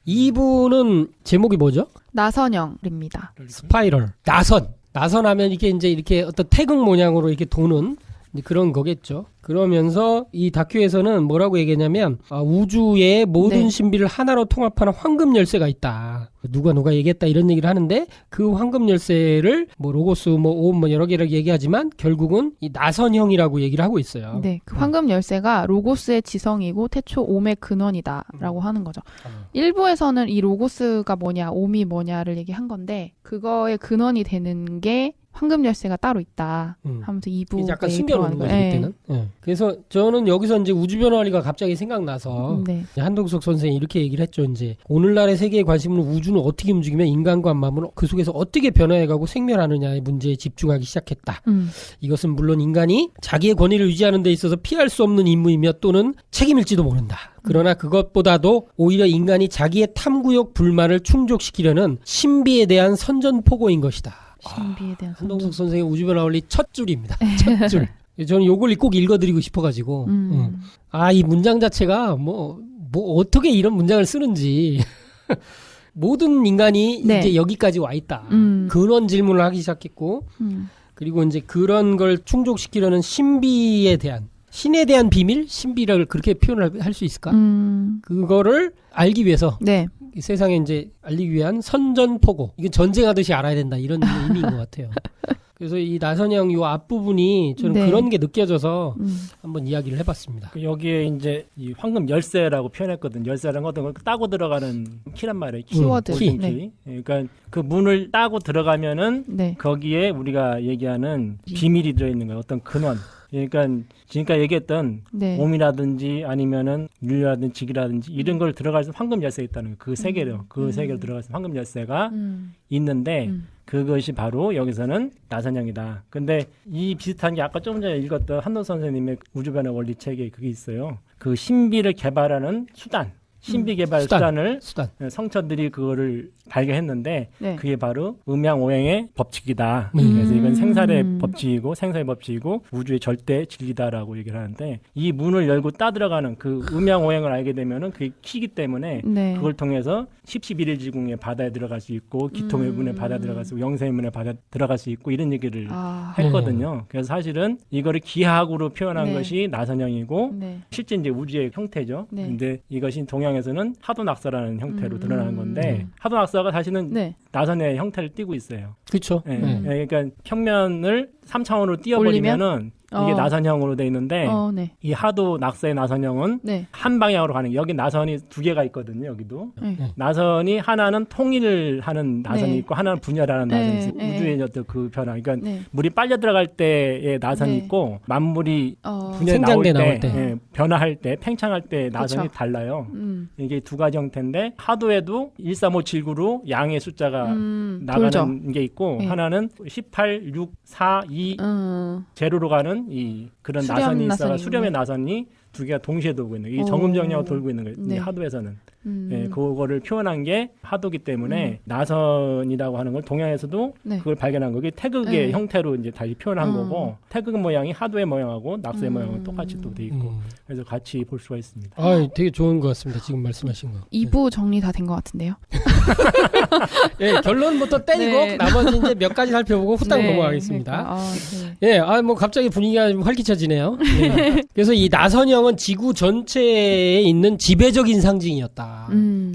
2부는 제목이 뭐죠? 나선형입니다. 스파이럴. 나선하면 이게 이제 이렇게 어떤 태극 모양으로 이렇게 도는 그런 거겠죠. 그러면서 이 다큐에서는 뭐라고 얘기했냐면 우주의 모든 네. 신비를 하나로 통합하는 황금 열쇠가 있다. 누가 얘기했다 이런 얘기를 하는데 그 황금 열쇠를 뭐 로고스 뭐 여러 개를 얘기하지만 결국은 이 나선형이라고 얘기를 하고 있어요. 네, 그 황금 열쇠가 로고스의 지성이고 태초 옴의 근원이다라고 하는 거죠. 일부에서는 이 로고스가 뭐냐, 옴이 뭐냐를 얘기한 건데 그거의 근원이 되는 게 황금 열쇠가 따로 있다 하면서 2부 약간 숨겨놓는 거죠. 그때는. 네. 그래서 저는 여기서 이제 우주변화리가 갑자기 생각나서 네. 한동숙 선생이 이렇게 얘기를 했죠. 이제 오늘날의 세계의 관심은 우주는 어떻게 움직이며 인간과 마음은 그 속에서 어떻게 변화해가고 생멸하느냐의 문제에 집중하기 시작했다. 이것은 물론 인간이 자기의 권위를 유지하는 데 있어서 피할 수 없는 임무이며 또는 책임일지도 모른다. 그러나 그것보다도 오히려 인간이 자기의 탐구욕 불만을 충족시키려는 신비에 대한 선전포고인 것이다. 신비에 대한 한동숙 선생의 우주변화원리 첫 줄입니다. 첫 줄. 저는 요걸 꼭 읽어드리고 싶어가지고 이 문장 자체가 뭐 어떻게 이런 문장을 쓰는지 모든 인간이 네. 이제 여기까지 와 있다. 근원 질문을 하기 시작했고 그리고 이제 그런 걸 충족시키려는 신비에 대한 신에 대한 비밀? 신비를 그렇게 표현을 할 수 있을까? 그거를 알기 위해서 네. 세상에 이제 알리기 위한 선전포고. 이게 전쟁하듯이 알아야 된다. 이런 의미인 것 같아요. 그래서 이 나선형 이 앞부분이 저는 네. 그런 게 느껴져서 한번 이야기를 해봤습니다. 여기에 이제 이 황금 열쇠라고 표현했거든. 열쇠라는 어떤 걸 따고 들어가는 키란 말이에요. 키워드. 키. 네. 그러니까 그 문을 따고 들어가면은 네. 거기에 우리가 얘기하는 비밀이 들어있는 거예요. 어떤 근원. 그러니까 지금까지 얘기했던 네. 옴이라든지 아니면은 윤이라든지 직이라든지 이런 걸 들어갈 수 황금 열쇠가 있다는 거예요. 그 세계로 그 세계로 들어갈 수 황금 열쇠가 있는데 그것이 바로 여기서는 나선형이다. 근데 이 비슷한 게 아까 조금 전에 읽었던 한노 선생님의 우주변화 원리 책에 그게 있어요. 그 신비를 개발하는 수단. 신비개발 수단을 성천들이 그거를 발견했는데 네. 그게 바로 음양오행의 법칙이다. 그래서 이건 생살의 법칙이고 생사의 법칙이고 우주의 절대 진리다라고 얘기를 하는데 이 문을 열고 따들어가는 그 음양오행을 알게 되면은 그게 키기 때문에 네. 그걸 통해서 11일 지궁의 바다에 들어갈 수 있고 기통의 문에 바다에 들어갈 수 있고 영생의 문에 바다에 들어갈 수 있고 이런 얘기를 했거든요. 그래서 사실은 이거를 기하학으로 표현한 네. 것이 나선형이고 네. 실제 이제 우주의 형태죠. 네. 근데 이것이 동양에서는 하도낙서라는 형태로 드러나는 건데 하도낙서가 사실은 네. 나선의 형태를 띠고 있어요. 그렇죠. 네. 그러니까 평면을 3차원으로 띄워버리면은 이게 나선형으로 돼 있는데 네. 이 하도 낙서의 나선형은 네. 한 방향으로 가는 여기 나선이 두 개가 있거든요. 여기도 네. 나선이 하나는 통일을 하는 나선이 네. 있고 하나는 분열하는 나선이 있어요. 네. 우주의 어떤 그 변화. 그러니까 네. 물이 빨려 들어갈 때의 나선이 네. 있고 만물이 분열이 생장돼 나올 때, 때. 변화할 때 팽창할 때 나선이 그쵸. 달라요. 이게 두 가지 형태인데 하도에도 13579로 양의 숫자가 나가는 돌죠. 게 있고 네. 하나는 18, 6, 4, 2 제로로 가는 이 그런 수렴 나선이 있어가 나선이군요. 수렴의 나선이 두 개가 동시에 돌고 있는 거예요. 이 정음정리하고 돌고 있는 거예요. 네. 하도에서는. 그거를 표현한 게 하도기 때문에 나선이라고 하는 걸 동양에서도 네. 그걸 발견한 거기 태극의 네. 형태로 이제 다시 표현한 거고 태극 모양이 하도의 모양하고 낙서의 모양은 똑같이 또 돼 있고 그래서 같이 볼 수가 있습니다. 되게 좋은 것 같습니다. 지금 말씀하신 거. 2부 정리 다 된 것 같은데요. 예, 결론부터 때리고 네. 나머지 이제 몇 가지 살펴보고 후딱 네. 넘어가겠습니다. 그러니까, 네. 예, 뭐 갑자기 분위기가 좀 활기차지네요. 예. 그래서 이 나선형은 지구 전체에 있는 지배적인 상징이었다.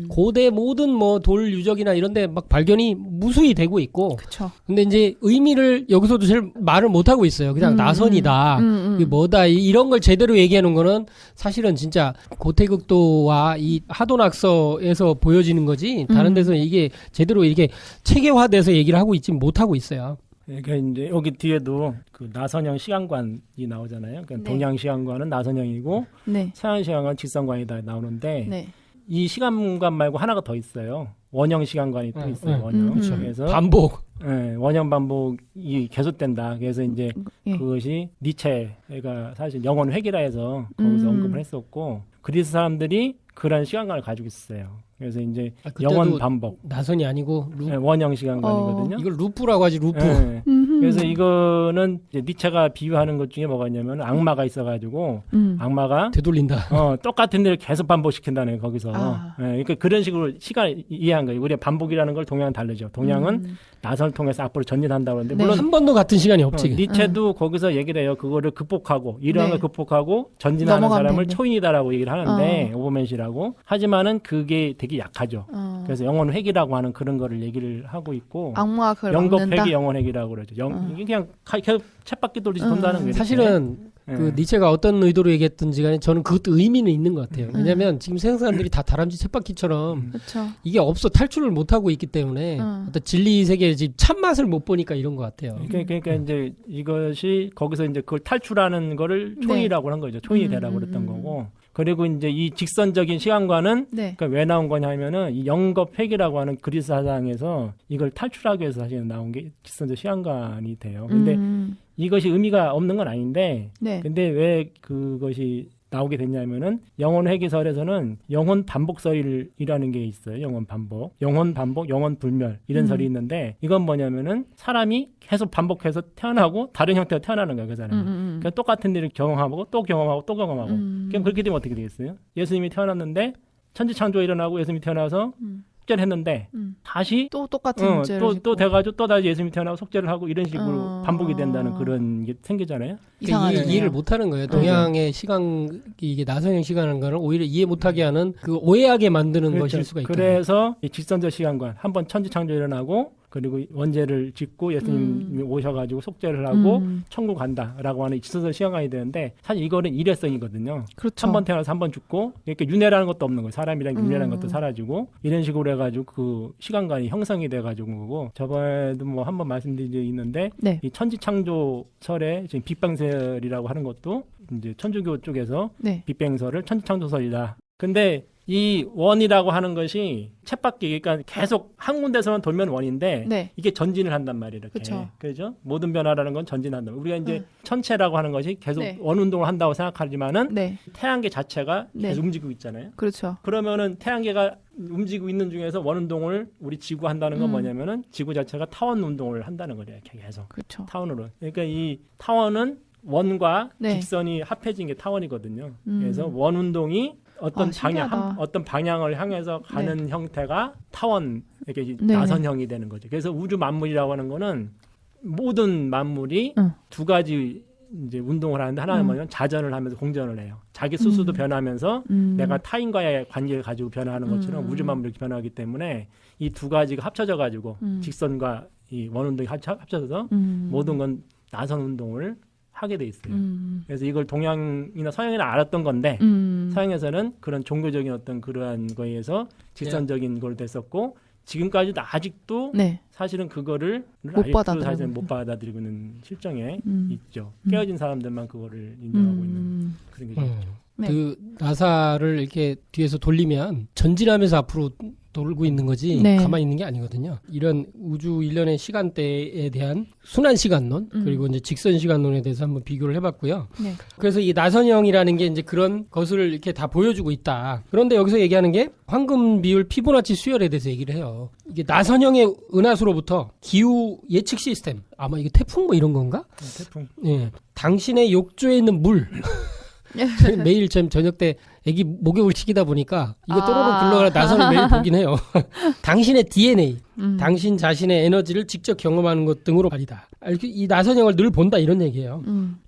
고대 모든 뭐 돌 유적이나 이런데 막 발견이 무수히 되고 있고. 그쵸. 근데 이제 의미를 여기서도 제일 말을 못 하고 있어요. 그냥 나선이다. 이게 뭐다. 이런 걸 제대로 얘기하는 거는 사실은 진짜 고태극도와 이 하도낙서에서 보여지는 거지. 다른 데서 이게 제대로 이게 체계화돼서 얘기를 하고 있지 못하고 있어요. 그러니까 이제 여기 뒤에도 그 나선형 시간관이 나오잖아요. 그러니까 네. 동양 시간관은 나선형이고 네. 서양 시간관은 직선관이다 나오는데 네. 이 시간관 말고 하나가 더 있어요. 원형 시간관이 또 있어요. 원형. 그래서 반복. 원형 반복이 계속된다. 그래서 이제 예. 그것이 니체가 사실 영혼 회귀라 해서 거기서 언급을 했었고 그리스 사람들이 그런 시간관을 가지고 있어요. 그래서 이제 영혼 반복. 나선이 아니고 원형 시간관이거든요. 이걸 루프라고 하지 루프. 네. 그래서 이거는 이제 니체가 비유하는 것 중에 뭐가 있냐면 악마가 있어가지고 악마가 되돌린다. 똑같은 일을 계속 반복시킨다는 거예요, 거기서. 그러니까 그런 식으로 시간을 이해한 거예요. 우리가 반복이라는 걸 동양은 다르죠. 동양은 나선을 통해서 앞으로 전진한다고 하는데 네. 물론 한 번도 같은 시간이 없지. 니체도 거기서 얘기를 해요. 그거를 극복하고 이러한 네. 걸 극복하고 전진하는 넘어가면 사람을 되는데. 초인이다라고 얘기를 하는데 오버맨시라고. 하지만은 그게 되게 약하죠. 그래서 영혼 회귀라고 하는 그런 거를 얘기를 하고 있고 악마가 그걸 영겁 막는다. 회귀, 영혼 회귀라고 그러죠. 이게 그냥 계속 쳇바퀴 돌듯이 돈다는 거예요. 사실은 그 니체가 어떤 의도로 얘기했든지 간에 저는 그것도 의미는 있는 것 같아요. 왜냐하면 지금 세상 사람들이 다 다람쥐 쳇바퀴처럼 그쵸. 이게 없어 탈출을 못 하고 있기 때문에 어떤 진리 세계의 지금 참맛을 못 보니까 이런 것 같아요. 그러니까 이제 이것이 거기서 이제 그걸 탈출하는 거를 초인이라고 한 거죠. 초인이 되라고 그랬던 거고. 그리고 이제 이 직선적인 시간관은 네. 그러니까 왜 나온 거냐면은 이 영겁 회귀라고 하는 그리스 사상에서 이걸 탈출하기 위해서 사실 나온 게 직선적 시간관이 돼요. 근데 이것이 의미가 없는 건 아닌데 네. 근데 왜 그것이 나오게 됐냐면은 영혼 회귀설에서는 영혼 반복설이라는 게 있어요. 영혼 반복, 영혼 불멸 이런 설이 있는데 이건 뭐냐면은 사람이 계속 반복해서 태어나고 다른 형태로 태어나는 거예요. 그 사람은. 그러니까 똑같은 일을 경험하고 또 경험하고 또 경험하고. 그럼 그렇게 되면 어떻게 되겠어요? 예수님이 태어났는데 천지창조가 일어나고 예수님이 태어나서 속죄를 했는데 다시 또 똑같은 죄를 또 돼가지고 또 다시 예수님이 태어나고 속죄를 하고 이런 식으로 반복이 된다는 그런 게 생기잖아요. 그러니까 이해를 못하는 거예요. 동양의 시간 이게 나선형 시간인 거를 오히려 이해 못하게 하는 그 오해하게 만드는 그렇죠. 것일 수가 있다. 그래서 이 직선적 시간관 한번 천지창조 일어나고 그리고 원죄를 짓고 예수님이 오셔가지고 속죄를 하고 천국 간다라고 하는 직선적 시간관이 되는데 사실 이거는 일회성이거든요. 그렇죠. 한 번 태어나서 한 번 죽고 이렇게 윤회라는 것도 없는 거예요. 사람이랑 윤회라는 것도 사라지고 이런 식으로 해가지고 그 시간관이 형성이 돼가지고 그거고 저번에도 뭐 한 번 말씀드린 적이 있는데 네. 이 천지창조설에 지금 빅뱅설이라고 하는 것도 이제 천주교 쪽에서 네. 빅뱅설을 천지창조설이다. 근데 이 원이라고 하는 것이 쳇바퀴, 그러니까 계속 한 군데서만 돌면 원인데 네. 이게 전진을 한단 말이에요. 이렇게. 그쵸. 그렇죠? 모든 변화라는 건 전진한다. 우리가 이제 천체라고 하는 것이 계속 원 운동을 한다고 생각하지만은 태양계 자체가 계속 움직이고 있잖아요. 그렇죠. 그러면은 태양계가 움직이고 있는 중에서 원 운동을 우리 지구 한다는 건 뭐냐면은 지구 자체가 타원 운동을 한다는 거예요. 계속. 그렇죠. 타원으로. 그러니까 이 타원은 원과 직선이 합해진 게 타원이거든요. 그래서 원 운동이 어떤 어떤 방향을 향해서 가는 형태가 타원, 이렇게 나선형이 되는 거죠. 그래서 우주 만물이라고 하는 거는 모든 만물이 두 가지 이제 운동을 하는데 하나는 뭐냐면 자전을 하면서 공전을 해요. 자기 스스로도 변하면서 내가 타인과의 관계를 가지고 변화하는 것처럼 우주 만물이 이렇게 변화하기 때문에 이 두 가지가 합쳐져 가지고 직선과 이 원 운동이 합쳐져서 모든 건 나선 운동을 하게 돼 있어요. 그래서 이걸 동양이나 서양이나 알았던 건데 서양에서는 그런 종교적인 어떤 그러한 거에 의해서 직선적인 걸 됐었고 지금까지도 아직도 사실은 그거를 사실은 못 받아들이고 있는 실정에 있죠. 깨어진 사람들만 그거를 인정하고 있는 그런 게 있죠. 그 나사를 이렇게 뒤에서 돌리면 전진하면서 앞으로 돌고 있는 거지 가만히 있는 게 아니거든요. 이런 우주 일련의 시간대에 대한 순환 시간론 그리고 이제 직선 시간론에 대해서 한번 비교를 해봤고요. 그래서 이 나선형이라는 게 이제 그런 것을 이렇게 다 보여주고 있다. 그런데 여기서 얘기하는 게 황금 비율 피보나치 수열에 대해서 얘기를 해요. 이게 나선형의 은하수로부터 기후 예측 시스템, 아마 이게 태풍 뭐 이런 건가? 태풍. 예, 당신의 욕조에 있는 물. 매일 저녁 때 애기 목욕을 시키다 보니까 이거 또로로 굴러가는 나선을 매일 보긴 해요. 당신의 DNA, 당신 자신의 에너지를 직접 경험하는 것 등으로 말이다. 이 나선형을 늘 본다 이런 얘기예요.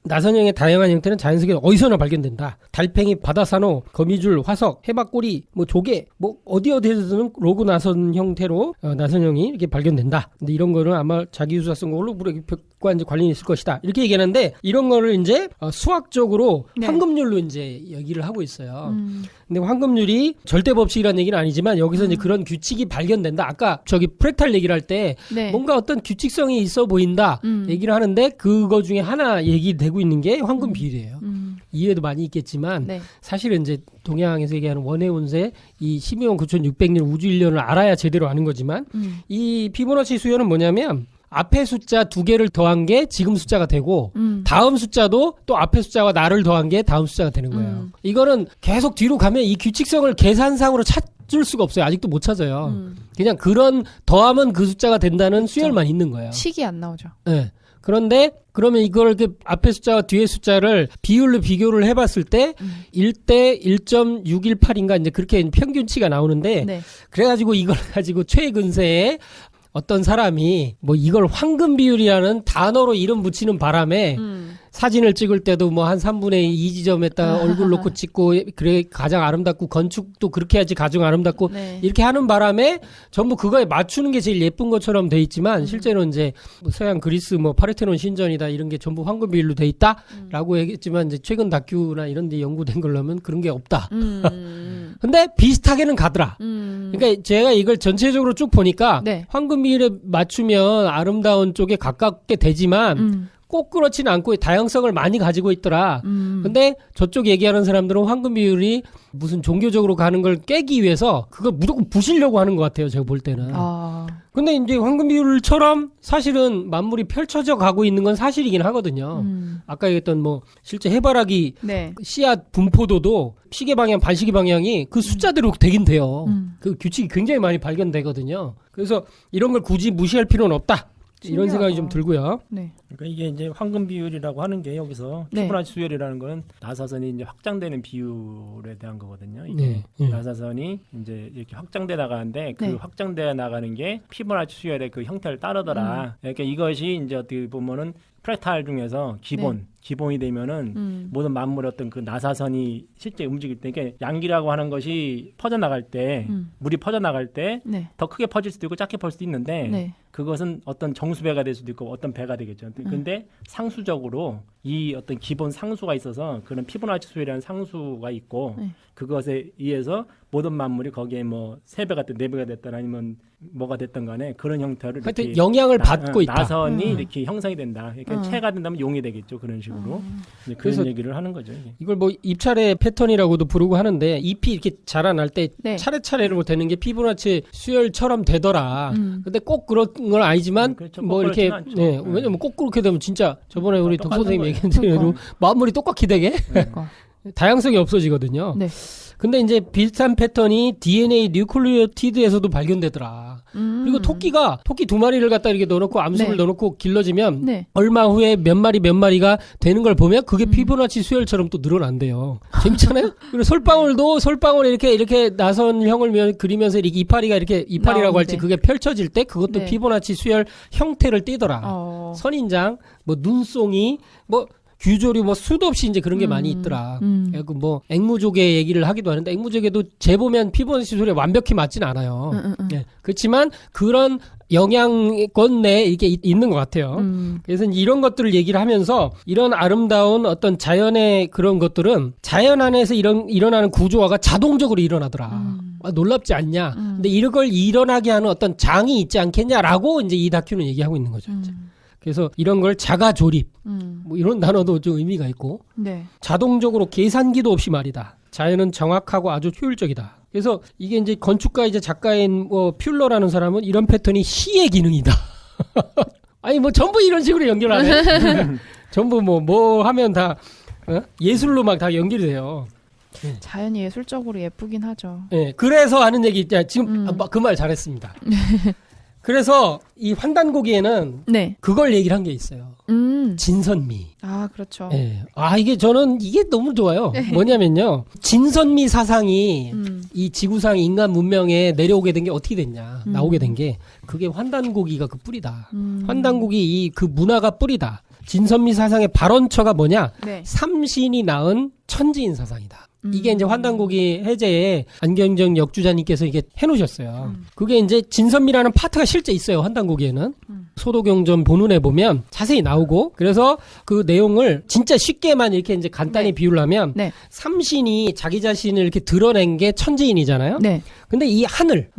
나선형의 다양한 형태는 자연스럽게 어디서나 발견된다. 달팽이, 바다산호, 거미줄, 화석, 해박꼬리, 뭐 조개, 뭐 어디에서든 로그 나선 형태로 나선형이 이렇게 발견된다. 근데 이런 거는 아마 자기유사 쓴 걸로 과 이제 관련이 있을 것이다. 이렇게 얘기하는데 이런 거를 이제 수학적으로 황금률로 이제 얘기를 하고 있어요. 근데 황금률이 절대 법칙이라는 얘기는 아니지만 여기서 이제 그런 규칙이 발견된다. 아까 저기 프랙탈 얘기를 할 때 뭔가 어떤 규칙성이 있어 보인다 얘기를 하는데 그거 중에 하나 얘기되고 있는 게 황금 비율이에요. 이외에도 많이 있겠지만 사실은 이제 동양에서 얘기하는 원의 운세 이 12만 9,600년 우주 일련을 알아야 제대로 아는 거지만 이 피보나치 수열은 뭐냐면 앞에 숫자 2개를 더한 게 지금 숫자가 되고 다음 숫자도 또 앞에 숫자와 나를 더한 게 다음 숫자가 되는 거예요. 이거는 계속 뒤로 가면 이 규칙성을 계산상으로 찾을 수가 없어요. 아직도 못 찾아요. 그냥 그런 더하면 그 숫자가 된다는 수열만 있는 거예요. 식이 안 나오죠. 네. 그런데 그러면 이걸 그 앞에 숫자와 뒤에 숫자를 비율로 비교를 해봤을 때 1대 1.618인가 이제 그렇게 평균치가 나오는데 그래가지고 이걸 가지고 최근세에 어떤 사람이 뭐 이걸 황금 비율이라는 단어로 이름 붙이는 바람에 사진을 찍을 때도 뭐 한 3분의 2 지점에다 얼굴 놓고 찍고 그래 가장 아름답고 건축도 그렇게 해야지 가장 아름답고 이렇게 하는 바람에 전부 그거에 맞추는 게 제일 예쁜 것처럼 돼 있지만 실제로 이제 뭐 서양 그리스 뭐 파르테논 신전이다 이런 게 전부 황금 비율로 돼 있다라고 얘기했지만 이제 최근 다큐나 이런 데 연구된 걸로 하면 그런 게 없다. 근데 비슷하게는 가더라. 그러니까 제가 이걸 전체적으로 쭉 보니까 황금 비율에 맞추면 아름다운 쪽에 가깝게 되지만 꼭 그렇지는 않고 다양성을 많이 가지고 있더라. 근데 저쪽 얘기하는 사람들은 황금 비율이 무슨 종교적으로 가는 걸 깨기 위해서 그걸 무조건 부시려고 하는 것 같아요. 제가 볼 때는. 근데 이제 황금 비율처럼 사실은 만물이 펼쳐져 가고 있는 건 사실이긴 하거든요. 아까 얘기했던 뭐 실제 해바라기 씨앗 분포도도 시계 방향, 반시계 방향이 그 숫자대로 되긴 돼요. 그 규칙이 굉장히 많이 발견되거든요. 그래서 이런 걸 굳이 무시할 필요는 없다. 이런 생각이 좀 들고요. 그러니까 이게 이제 황금 비율이라고 하는 게 여기서 피보나치 수열이라는 거는 나사선이 이제 확장되는 비율에 대한 거거든요. 이게 나사선이 이제 이렇게 확장돼 나가는데 그 확장돼 나가는 게 피보나치 수열의 그 형태를 따르더라. 그러니까 이것이 이제 어떻게 보면은 프랙탈 중에서 기본이 되면은 모든 만물의 어떤 그 나사선이 실제 움직일 때, 그러니까 양기라고 하는 것이 퍼져나갈 때, 물이 퍼져나갈 때 더 크게 퍼질 수도 있고 작게 퍼질 수도 있는데 그것은 어떤 정수배가 될 수도 있고 어떤 배가 되겠죠. 근데 상수적으로 이 어떤 기본 상수가 있어서 그런 피보나치 수열이라는 상수가 있고 그것에 의해서 모든 만물이 거기에 뭐 3배가 됐든 4배가 됐든 아니면 뭐가 됐든 간에 그런 형태를 하여튼 이렇게 영향을 받고 있다. 나선이 이렇게 형성이 된다. 그러니까 체가 된다면 용이 되겠죠. 그런 식으로. 그래서 얘기를 하는 거죠. 이게. 이걸 뭐 잎차례 패턴이라고도 부르고 하는데 잎이 이렇게 자라날 때 네. 차례차례로 되는 게 피보나치 수열처럼 되더라. 근데 꼭 그런 건 아니지만 그렇죠. 뭐 이렇게 네, 왜냐면 꼭 그렇게 되면 진짜 저번에 우리 덕 선생님 얘기한 대로 만물이 똑같이 되게 그러니까. 다양성이 없어지거든요. 네. 근데 이제 비슷한 패턴이 DNA 뉴클리오티드에서도 발견되더라. 그리고 토끼 2마리를 갖다 이렇게 넣어놓고 암수를 네. 넣어놓고 길러지면 네. 얼마 후에 몇 마리가 되는 걸 보면 그게 피보나치 수열처럼 또 늘어난대요. 재밌잖아요? 그리고 솔방울에 이렇게 나선형을 그리면서 이렇게 이파리라고 할지 그게 펼쳐질 때 그것도 네. 피보나치 수열 형태를 띠더라. 선인장, 뭐 눈송이, 뭐 규조류 뭐 수도 없이 이제 그런 게 많이 있더라. 그리고 뭐 앵무조개 얘기를 하기도 하는데 앵무조개도 재보면 피보나치 수열에 완벽히 맞진 않아요. 네. 그렇지만 그런 영향권 내에 이게 있는 것 같아요. 그래서 이런 것들을 얘기를 하면서 이런 아름다운 어떤 자연의 그런 것들은 자연 안에서 일어나는 구조화가 자동적으로 일어나더라. 아, 놀랍지 않냐. 근데 이걸 일어나게 하는 어떤 장이 있지 않겠냐라고 이제 이 다큐는 얘기하고 있는 거죠. 이제. 그래서 이런 걸 자가 조립, 뭐 이런 단어도 좀 의미가 있고, 네. 자동적으로 계산기도 없이 말이다. 자연은 정확하고 아주 효율적이다. 그래서 이게 이제 건축가 이제 작가인 뭐 퓰러라는 사람은 이런 패턴이 시의 기능이다. 아니 뭐 전부 이런 식으로 연결하네. 전부 뭐 하면 다 예술로 막 다 연결이 돼요. 자연이 예술적으로 예쁘긴 하죠. 네, 그래서 하는 얘기 지금 그 말 잘했습니다. 그래서 이 환단고기에는 네. 그걸 얘기를 한 게 있어요. 진선미. 아, 그렇죠. 네. 저는 이게 너무 좋아요. 뭐냐면요. 진선미 사상이 이 지구상 인간 문명에 내려오게 된 게 어떻게 됐냐. 나오게 된 게 그게 환단고기가 그 뿌리다. 환단고기 그 문화가 뿌리다. 진선미 사상의 발원처가 뭐냐. 네. 삼신이 낳은 천지인 사상이다. 이게 이제 환단고기 해제에 안경정 역주자님께서 이게 해놓으셨어요. 그게 이제 진선미라는 파트가 실제 있어요. 환단고기에는. 소도경전 본문에 보면 자세히 나오고 그래서 그 내용을 진짜 쉽게만 이렇게 이제 간단히 네. 비유를 하면 네. 삼신이 자기 자신을 이렇게 드러낸 게 천지인이잖아요. 네. 근데 이 하늘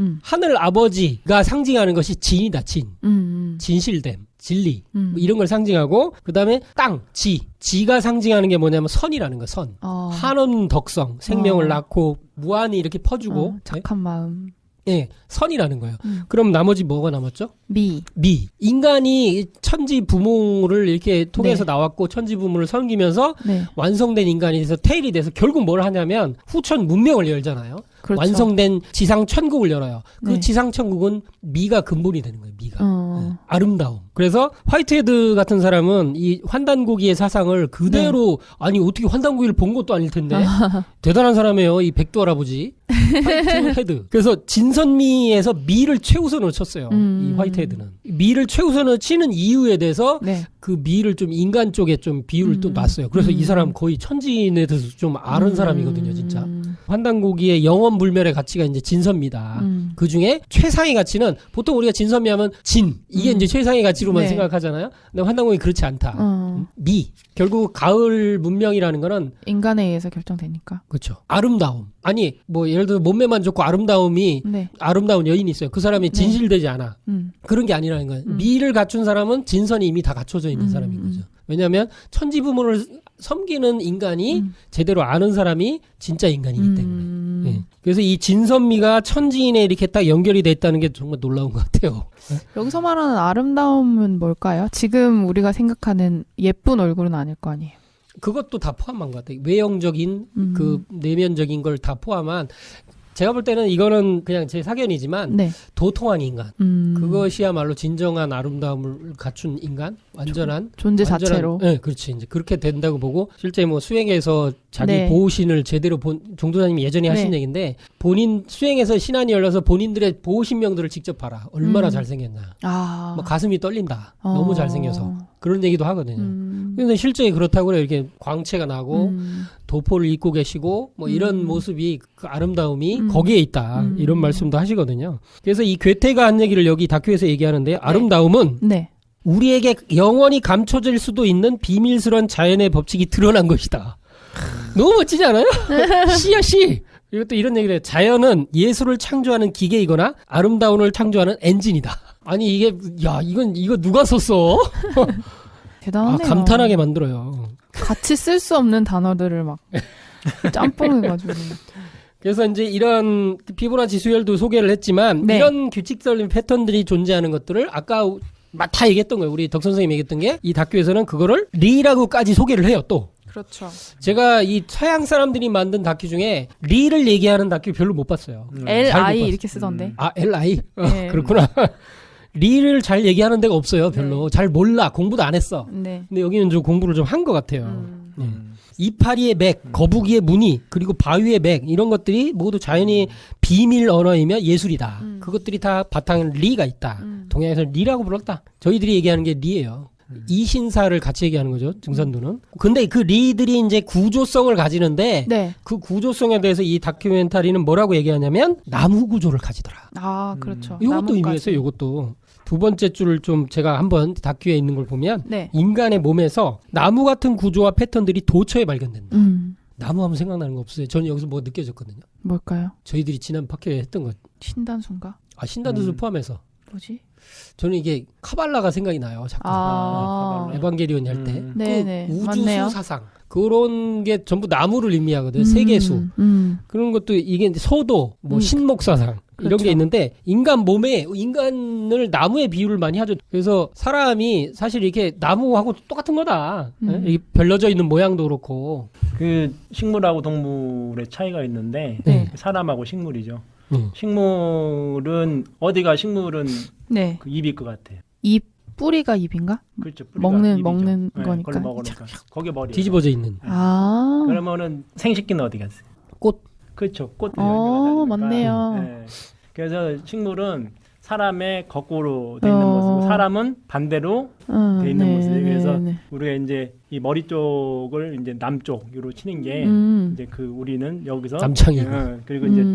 아버지가 상징하는 것이 진이다. 진실됨. 진리 뭐 이런 걸 상징하고 그다음에 땅, 지가 상징하는 게 뭐냐면 선이라는 거. 선. 한원 덕성, 생명을 낳고 무한히 이렇게 퍼주고 착한 마음. 예, 선이라는 거예요. 그럼 나머지 뭐가 남았죠? 미. 인간이 천지 부모를 이렇게 통해서 네. 나왔고 천지 부모를 섬기면서 네. 완성된 인간이 돼서 테일이 돼서 결국 뭘 하냐면 후천 문명을 열잖아요. 그렇죠. 완성된 지상 천국을 열어요. 그 네. 지상 천국은 미가 근본이 되는 거예요. 미가. 네. 아름다움. 그래서 화이트헤드 같은 사람은 이 환단고기의 사상을 그대로 아니 어떻게 환단고기를 본 것도 아닐 텐데 대단한 사람이에요. 이 백두 할아버지. 화이트헤드. 그래서 진선미에서 미를 최우선으로 쳤어요. 이 화이트헤드는. 미를 최우선으로 치는 이유에 대해서 네. 그 미를 좀 인간 쪽에 좀 비율을 또 놨어요. 그래서 이 사람 거의 천지인에 대해서 좀 아는 사람이거든요, 진짜. 환단고기의 영원불멸의 가치가 이제 진선미다. 그 중에 최상의 가치는 보통 우리가 진선미 하면 이게 이제 최상의 가치로만 네. 생각하잖아요. 근데 환단고기 그렇지 않다. 미. 결국 가을 문명이라는 거는 인간에 의해서 결정되니까. 그렇죠. 아름다움. 아니 뭐 예를 들어 몸매만 좋고 아름다움이 네. 아름다운 여인이 있어요. 그 사람이 네. 진실되지 않아. 그런 게 아니라는 거예요. 미를 갖춘 사람은 진선이 이미 다 갖춰져 있는 사람인 거죠. 왜냐하면 천지 부모를 섬기는 인간이 제대로 아는 사람이 진짜 인간이기 때문에. 예. 그래서 이 진선미가 천지인에 이렇게 딱 연결이 돼 있다는 게 정말 놀라운 것 같아요. 여기서 말하는 아름다움은 뭘까요? 지금 우리가 생각하는 예쁜 얼굴은 아닐 거 아니에요. 그것도 다 포함한 것 같아요. 외형적인 그 내면적인 걸 다 포함한. 제가 볼 때는 이거는 그냥 제 사견이지만 네. 도통한 인간 그것이야말로 진정한 아름다움을 갖춘 인간 완전한 존재 자체로 네, 그렇지. 이제 그렇게 된다고 보고 실제 뭐 수행에서 자기 네. 보호신을 제대로 종도사님이 예전에 하신 네. 얘기인데 본인 수행에서 신안이 열려서 본인들의 보호신명들을 직접 봐라. 얼마나 잘생겼나. 뭐 가슴이 떨린다. 너무 잘생겨서 그런 얘기도 하거든요. 근데 실제 그렇다고 그래요. 이렇게 광채가 나고 도포를 입고 계시고 뭐 이런 모습이 그 아름다움이 거기에 있다. 이런 말씀도 하시거든요. 그래서 이 괴테가 한 얘기를 여기 다큐에서 얘기하는데 아름다움은 네. 우리에게 영원히 감춰질 수도 있는 비밀스러운 자연의 법칙이 드러난 것이다. 너무 멋지지 않아요? 씨야 씨. 이것도 이런 얘기를 해요. 자연은 예술을 창조하는 기계이거나 아름다움을 창조하는 엔진이다. 아니 이게 이거 누가 썼어? 대단하네요. 감탄하게 만들어요. 같이 쓸 수 없는 단어들을 막 짬뽕해가지고. 그래서 이제 이런 피보나치 수열도 소개를 했지만 네. 이런 규칙적인 패턴들이 존재하는 것들을 아까 다 얘기했던 거예요. 우리 덕 선생님이 얘기했던 게 이 다큐에서는 그거를 리라고까지 소개를 해요. 또 그렇죠. 제가 이 서양 사람들이 만든 다큐 중에 리를 얘기하는 다큐 별로 못 봤어요. L.I. 이렇게 쓰던데. L.I. 네. 그렇구나. 리를 잘 얘기하는 데가 없어요. 별로. 잘 몰라. 공부도 안 했어. 네. 근데 여기는 좀 공부를 좀 한 것 같아요. 네. 이파리의 맥, 거북이의 무늬, 그리고 바위의 맥 이런 것들이 모두 자연이 비밀 언어이며 예술이다. 그것들이 다 바탕에 리가 있다. 동양에서 리라고 불렀다. 저희들이 얘기하는 게 리예요. 이신사를 같이 얘기하는 거죠. 증산도는. 근데 그 리들이 이제 구조성을 가지는데 네. 그 구조성에 대해서 이 다큐멘터리는 뭐라고 얘기하냐면 나무 구조를 가지더라. 아, 그렇죠. 이것도 의미가 있어요. 이것도. 두 번째 줄을 좀 제가 한번 다큐에 있는 걸 보면 네. 인간의 몸에서 나무 같은 구조와 패턴들이 도처에 발견된다. 나무 하면 생각나는 거 없어요. 저는 여기서 뭐 느껴졌거든요. 뭘까요? 저희들이 지난 팟캐에 했던 것. 신단순가? 신단도수 포함해서. 뭐지? 저는 이게 카발라가 생각이 나요. 자꾸. 에반게리온 할 때. 네네. 그 우주수 맞네요. 사상. 그런 게 전부 나무를 의미하거든요. 세계수. 그런 것도 이게 소도, 신목사상. 이런 그렇죠. 게 있는데 인간 몸에 인간을 나무에 비유를 많이 하죠. 그래서 사람이 사실 이렇게 나무하고 똑같은 거다. 이 별러져 있는 모양도 그렇고. 그 식물하고 동물의 차이가 있는데 네. 사람하고 식물이죠. 식물은 어디가 식물은 네. 그 입일 것 같아요. 입 뿌리가 입인가? 그렇죠. 뿌리가 먹는 입이죠. 거니까. 그걸 먹으니까. 거기 머리. 뒤집어져 있는. 아. 그러면은 생식기는 어디 갔어요? 꽃. 그렇죠. 꽃. 맞네요. 네. 그래서 식물은 사람의 거꾸로 돼 있는 모습, 사람은 반대로 돼 있는 모습이에요. 그래서 우리가 이제 이 머리 쪽을 이제 남쪽으로 치는 게 이제 그 우리는 여기서 남창이고 그리고 이제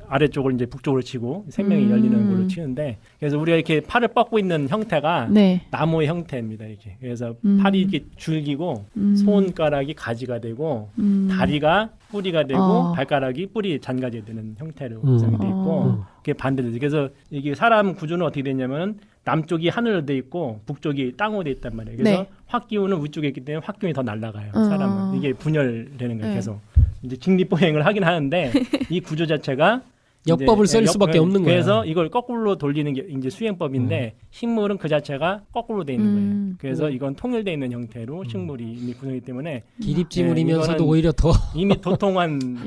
아래쪽을 이제 북쪽으로 치고 생명이 열리는 걸로 치는데 그래서 우리가 이렇게 팔을 뻗고 있는 형태가 네. 나무의 형태입니다. 이렇게 그래서 팔이 이렇게 줄기고 손가락이 가지가 되고 다리가 뿌리가 되고 발가락이 뿌리 잔가지가 되는 형태로 구성이 돼 있고 그게 반대로 그래서 이게 사람 구조는 어떻게 되냐면은 남쪽이 하늘로 돼 있고 북쪽이 땅으로 돼 있단 말이에요. 그래서 네. 화기운은 위쪽에 있기 때문에 화기운이 더 날아가요. 사람은 이게 분열되는 거예요. 계속 이제 직립보행을 하긴 하는데 이 구조 자체가 역법을 쓸 수밖에 없는 거예요. 그래서 이걸 거꾸로 돌리는 게 이제 수행법인데 식물은 그 자체가 거꾸로 돼 있는 거예요. 그래서 이건 통일돼 있는 형태로 식물이 이미 구성이기 때문에 기립지물이면서도 오히려 더 이미 도통한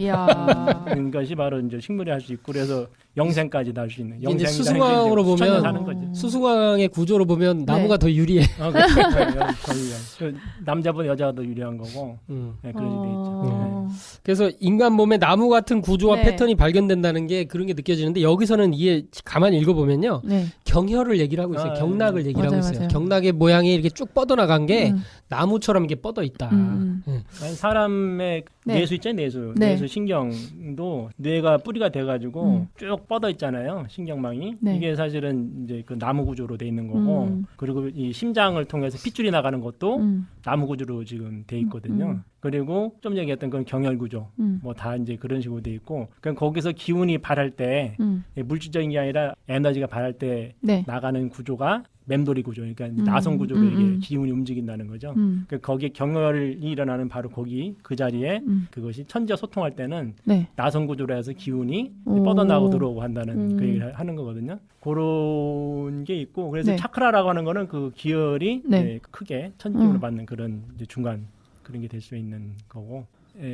것이 바로 이제 식물이 할 수 있고 그래서 영생까지 날 수 있는. 이제 수승왕으로 보면 수승왕의 구조로 보면 나무가 더 유리해. 남자보다 여자가 더 유리한 거고 그런 게 돼 있죠. 그래서 인간 몸에 나무 같은 구조와 네. 패턴이 발견된다는 게 그런 게 느껴지는데 여기서는 이게 가만히 읽어보면요. 네. 경혈을 얘기를 하고 있어요. 경락을 얘기를 하고 있어요. 맞아요. 경락의 모양이 이렇게 쭉 뻗어나간 게 나무처럼 이렇게 뻗어 있다. 사람의 네. 뇌수 있잖아요. 뇌수. 네. 뇌수 신경도 뇌가 뿌리가 돼가지고 쭉 뻗어 있잖아요. 신경망이. 네. 이게 사실은 이제 그 나무 구조로 돼 있는 거고 그리고 이 심장을 통해서 핏줄이 나가는 것도 나무 구조로 지금 돼 있거든요. 그리고 좀 얘기했던 건 경혈 구조. 뭐 다 이제 그런 식으로 돼 있고 그러니까 거기서 기운이 발할 때 물질적인 게 아니라 에너지가 발할 때 네. 나가는 구조가 맴돌이 구조, 그러니까 나선 구조로 이게 기운이 움직인다는 거죠. 그러니까 거기에 경혈이 일어나는 바로 거기 그 자리에 그것이 천지와 소통할 때는 네. 나선 구조로 해서 기운이 뻗어나오고 들어오고 한다는 그 얘기를 하는 거거든요. 그런 게 있고 그래서 네. 차크라라고 하는 거는 그 기혈이 네. 이제 크게 천지기운을 받는 그런 이제 중간 그런 게 될 수 있는 거고.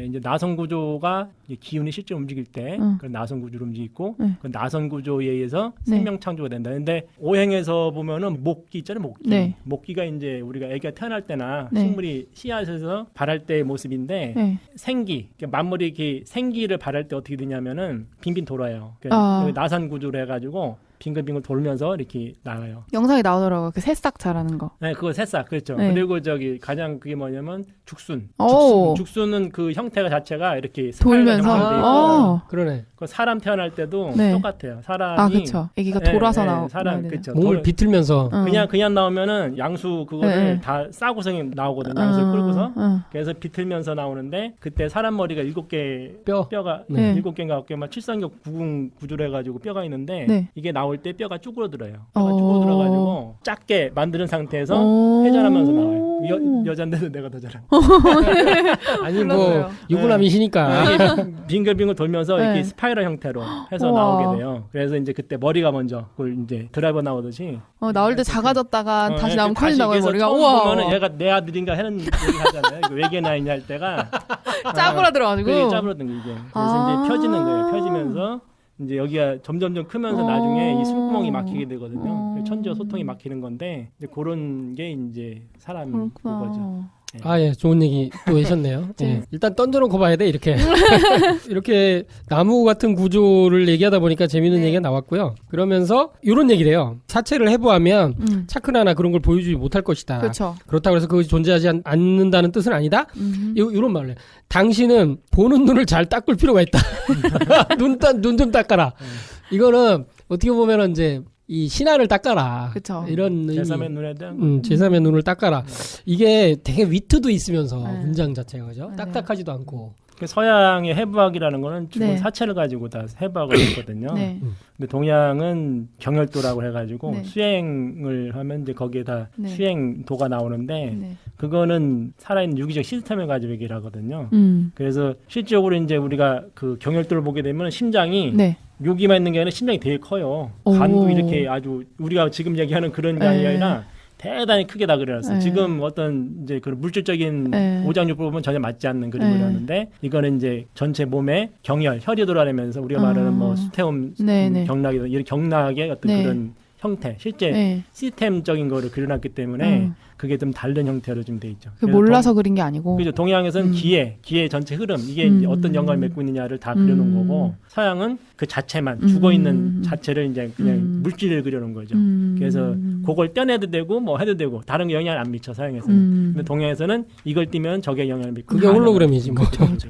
이제 나선 구조가 이제 기운이 실제 움직일 때 그런 나선 구조로 움직이고 그 나선 구조에 의해서 생명 창조가 된다. 근데 오행에서 보면은 목기 있잖아요, 목기. 네. 목기가 이제 우리가 아기가 태어날 때나 네. 식물이 씨앗에서 발할 때의 모습인데 네. 생기, 그러니까 만물이 이렇게 생기를 발할 때 어떻게 되냐면은 빙빙 돌아요. 그러니까 나선 구조로 해가지고 빙글빙글 돌면서 이렇게 나와요. 영상에 나오더라고요. 그 새싹 자라는 거. 네, 그거 새싹 그렇죠. 네. 그리고 저기 가장 그게 뭐냐면 죽순. 오. 죽순은 그 형태가 자체가 이렇게 돌면서. 형성돼 있고 그러네. 그 사람 태어날 때도 네. 똑같아요. 사람이 아, 그쵸. 애기가 돌아서 나오고. 사람 그렇죠. 몸을 비틀면서 그냥 나오면은 양수 그거를 네. 다 싸고서 나오거든요. 양수를 끌고서. 응. 그래서 비틀면서 나오는데 그때 사람 머리가 7개 뼈가 네. 7개인가 9개 막 칠성격 구궁 구조로 해가지고 뼈가 있는데 네. 이게 나올 때 뼈가 쭈그러들어요. 뼈가 쭈그러들어가지고 작게 만드는 상태에서 회전하면서 나와요. 여잔데도 내가 더 잘해. 아니 뭐 유부남이시니까 빙글빙글 돌면서 네. 이렇게 스파이럴 형태로 해서 우와. 나오게 돼요. 그래서 이제 그때 머리가 먼저 그걸 이제 드라이버 나오듯이 나올 때 작아졌다가 다시 나오면 커진다고요, 그래서 머리가. 처음 우와. 보면은 얘가 내 아들인가 하는 얘기 하잖아요. 외계 나이냐 할 때가 짜부러들어가지고. 그게 짜부러든 게 이게. 그래서 이제 펴지는 거예요. 펴지면서 이제 여기가 점점점 크면서 나중에 이 숨구멍이 막히게 되거든요. 천지와 소통이 막히는 건데 이제 그런 게 이제 사람 그거죠. 아, 예, 좋은 얘기 또 하셨네요. 예. 일단 던져놓고 봐야 돼, 이렇게. 이렇게 나무 같은 구조를 얘기하다 보니까 재밌는 얘기가 나왔고요. 그러면서 이런 얘기를 해요. 사체를 해부하면 차크나나 그런 걸 보여주지 못할 것이다. 그렇죠. 그렇다고 해서 그것이 존재하지 않는다는 뜻은 아니다. 이런 말을 해요. 당신은 보는 눈을 잘 닦을 필요가 있다. 눈 좀 닦아라. 이거는 어떻게 보면은 이제 이 신화를 닦아라. 그쵸. 이런 제3의 눈에 대한 제3의 눈을 닦아라. 이게 되게 위트도 있으면서 네. 문장 자체가 그죠? 네. 딱딱하지도 않고. 서양의 해부학이라는 거는 주로 네. 사체를 가지고 다 해부학을 했거든요. 네. 근데 동양은 경혈도라고 해가지고 네. 수행을 하면 이제 거기에다 네. 수행도가 나오는데 네. 그거는 살아있는 유기적 시스템을 가지고 얘기를 하거든요. 그래서 실질적으로 이제 우리가 그 경혈도를 보게 되면 심장이 네. 여기만 있는 게 아니라 심장이 되게 커요. 간도 이렇게 아주 우리가 지금 얘기하는 그런 게 아니라 대단히 크게 다 그려놨어요. 지금 어떤 이제 그 물질적인 오장육부 보면 전혀 맞지 않는 그림을 하는데 이거는 이제 전체 몸에 경혈, 혈이 돌아다니면서 우리가 말하는 뭐 수태움 경락이 이런 경락의 어떤 그런 형태, 실제 시스템적인 거를 그려놨기 때문에 그게 좀 다른 형태로 좀 돼 있죠. 몰라서 그린 게 아니고. 그죠. 동양에서는 기의 전체 흐름, 이게 이제 어떤 연관을 맺고 있느냐를 다 그려놓은 거고, 서양은 그 자체만, 죽어있는 자체를 이제 그냥 물질을 그려놓은 거죠. 그래서 그걸 떼내도 되고, 뭐 해도 되고, 다른 게 영향을 안 미쳐, 서양에서는. 근데 동양에서는 이걸 띄면 저게 영향을 미치고. 그게 홀로그램이지, 뭐. 그렇죠.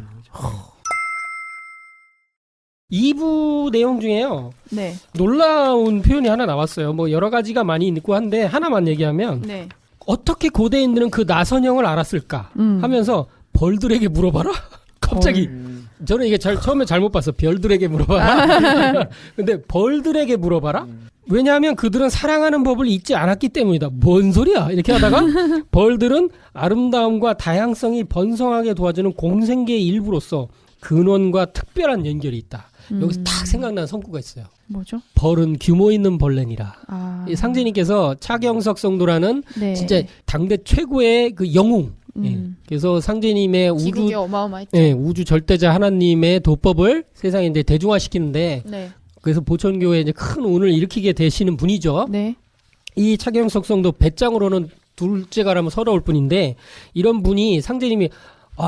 2부 내용 중에요. 네. 놀라운 표현이 하나 나왔어요. 뭐 여러 가지가 많이 있고 한데 하나만 얘기하면 네. 어떻게 고대인들은 그 나선형을 알았을까 하면서 벌들에게 물어봐라. 갑자기 저는 이게 처음에 잘못 봤어. 별들에게 물어봐라. 근데 벌들에게 물어봐라. 왜냐하면 그들은 사랑하는 법을 잊지 않았기 때문이다. 뭔 소리야? 이렇게 하다가 벌들은 아름다움과 다양성이 번성하게 도와주는 공생계의 일부로서 근원과 특별한 연결이 있다. 여기서 딱 생각나는 성구가 있어요. 뭐죠? 벌은 규모 있는 벌레니라. 이 상제님께서 차경석 성도라는 네. 진짜 당대 최고의 그 영웅. 예. 그래서 상제님의 기국이 어마어마했죠. 우주 절대자 하나님의 도법을 세상에 이제 대중화시키는데 네. 그래서 보천교회에 이제 큰 운을 일으키게 되시는 분이죠. 네. 이 차경석 성도 배짱으로는 둘째가라면 서러울 뿐인데 이런 분이 상제님이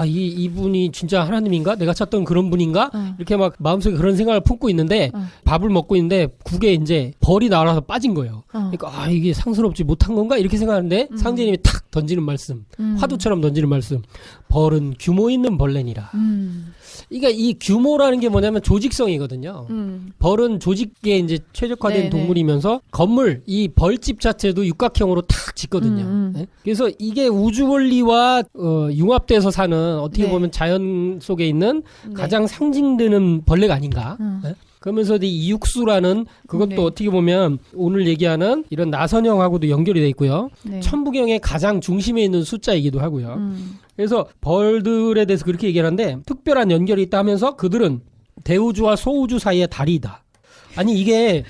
이분이 진짜 하나님인가? 내가 찾던 그런 분인가? 이렇게 막 마음속에 그런 생각을 품고 있는데 밥을 먹고 있는데 국에 이제 벌이 나와서 빠진 거예요. 그러니까 이게 상스럽지 못한 건가? 이렇게 생각하는데 상제님이 탁 던지는 말씀, 화두처럼 던지는 말씀. 벌은 규모 있는 벌레니라. 그러니까 이 규모라는 게 뭐냐면 조직성이거든요. 벌은 조직에 이제 최적화된 네네. 동물이면서 건물, 이 벌집 자체도 육각형으로 탁 짓거든요. 네? 그래서 이게 우주 원리와 융합돼서 사는 어떻게 네. 보면 자연 속에 있는 네. 가장 상징되는 벌레가 아닌가. 네? 그러면서 이 이육수라는 그것도 네. 어떻게 보면 오늘 얘기하는 이런 나선형하고도 연결이 돼 있고요. 네. 천부경의 가장 중심에 있는 숫자이기도 하고요. 그래서 벌들에 대해서 그렇게 얘기하는데 특별한 연결이 있다 하면서 그들은 대우주와 소우주 사이의 다리이다. 아니 이게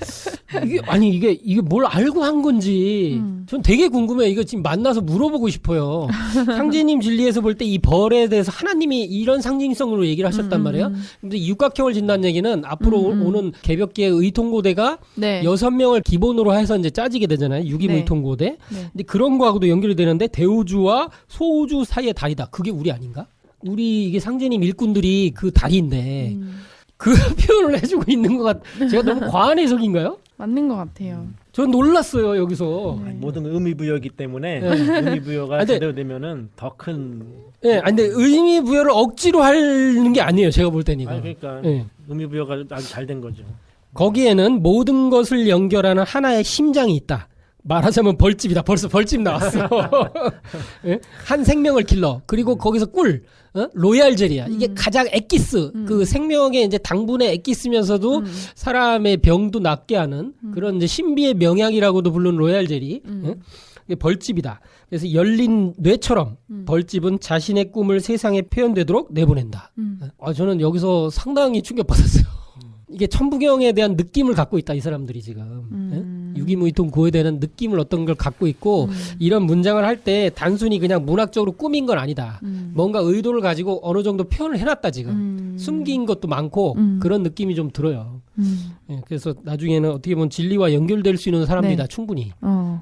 뭘 알고 한 건지 전 되게 궁금해요. 이거 지금 만나서 물어보고 싶어요. 상제님 진리에서 볼 때 이 벌에 대해서 하나님이 이런 상징성으로 얘기를 하셨단 말이에요. 근데 육각형을 진다는 얘기는 앞으로 오는 개벽기의 의통고대가 네. 6명을 기본으로 해서 이제 짜지게 되잖아요. 육임 네. 의통고대. 네. 근데 그런 거하고도 연결이 되는데 대우주와 소우주 사이의 다리다. 그게 우리 아닌가? 우리 이게 상제님 일꾼들이 그 다리인데 그 표현을 해주고 있는 것 제가 너무 과한 해석인가요? 맞는 것 같아요. 전 놀랐어요 여기서. 아니, 모든 의미부여이기 때문에 의미부여가 제대로 되면은 더 큰. 네, 근데 의미부여를 억지로 하는 게 아니에요. 제가 볼 때는 이거. 그러니까 의미부여가 아주 잘 된 거죠. 거기에는 모든 것을 연결하는 하나의 심장이 있다. 말하자면 벌집이다. 벌써 벌집 나왔어. 예? 한 생명을 길러. 그리고 거기서 꿀, 로얄 젤리야. 이게 가장 액기스, 그 생명의 이제 당분의 액기스면서도 사람의 병도 낫게 하는 그런 이제 신비의 명약이라고도 부르는 로얄 젤리. 예? 이게 벌집이다. 그래서 열린 뇌처럼 벌집은 자신의 꿈을 세상에 표현되도록 내보낸다. 저는 여기서 상당히 충격받았어요. 이게 천부경에 대한 느낌을 갖고 있다, 이 사람들이 지금. 유기무이통고에 대한 느낌을 어떤 걸 갖고 있고, 이런 문장을 할 때 단순히 그냥 문학적으로 꾸민 건 아니다. 뭔가 의도를 가지고 어느 정도 표현을 해놨다, 지금. 숨긴 것도 많고, 그런 느낌이 좀 들어요. 예, 그래서 나중에는 어떻게 보면 진리와 연결될 수 있는 사람들이다, 충분히.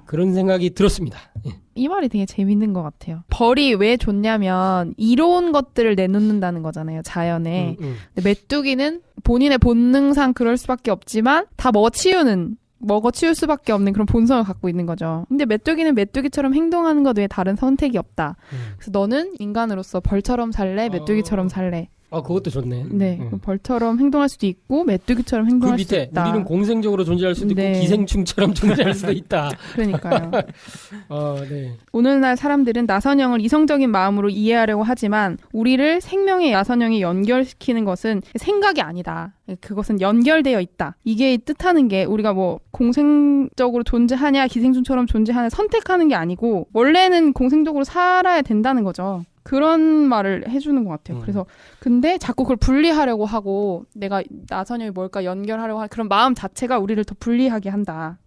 그런 생각이 들었습니다. 예. 이 말이 되게 재밌는 것 같아요. 벌이 왜 좋냐면 이로운 것들을 내놓는다는 거잖아요, 자연에. 근데 메뚜기는 본인의 본능상 그럴 수밖에 없지만 다 먹어치울 수밖에 없는 그런 본성을 갖고 있는 거죠. 근데 메뚜기는 메뚜기처럼 행동하는 것 외에 다른 선택이 없다. 그래서 너는 인간으로서 벌처럼 살래, 메뚜기처럼 살래. 그것도 좋네. 네, 벌처럼 행동할 수도 있고 메뚜기처럼 행동할 그 밑에 수도 있다. 우리는 공생적으로 존재할 수도 있고 기생충처럼 존재할 수도 있다. 그러니까요. 네. 오늘날 사람들은 나선형을 이성적인 마음으로 이해하려고 하지만 우리를 생명의 나선형에 연결시키는 것은 생각이 아니다. 그것은 연결되어 있다. 이게 뜻하는 게 우리가 뭐 공생적으로 존재하냐 기생충처럼 존재하냐 선택하는 게 아니고 원래는 공생적으로 살아야 된다는 거죠. 그런 말을 해주는 것 같아요. 그래서 근데 자꾸 그걸 분리하려고 하고 내가 나선형이 뭘까 연결하려고 하는 그런 마음 자체가 우리를 더 분리하게 한다.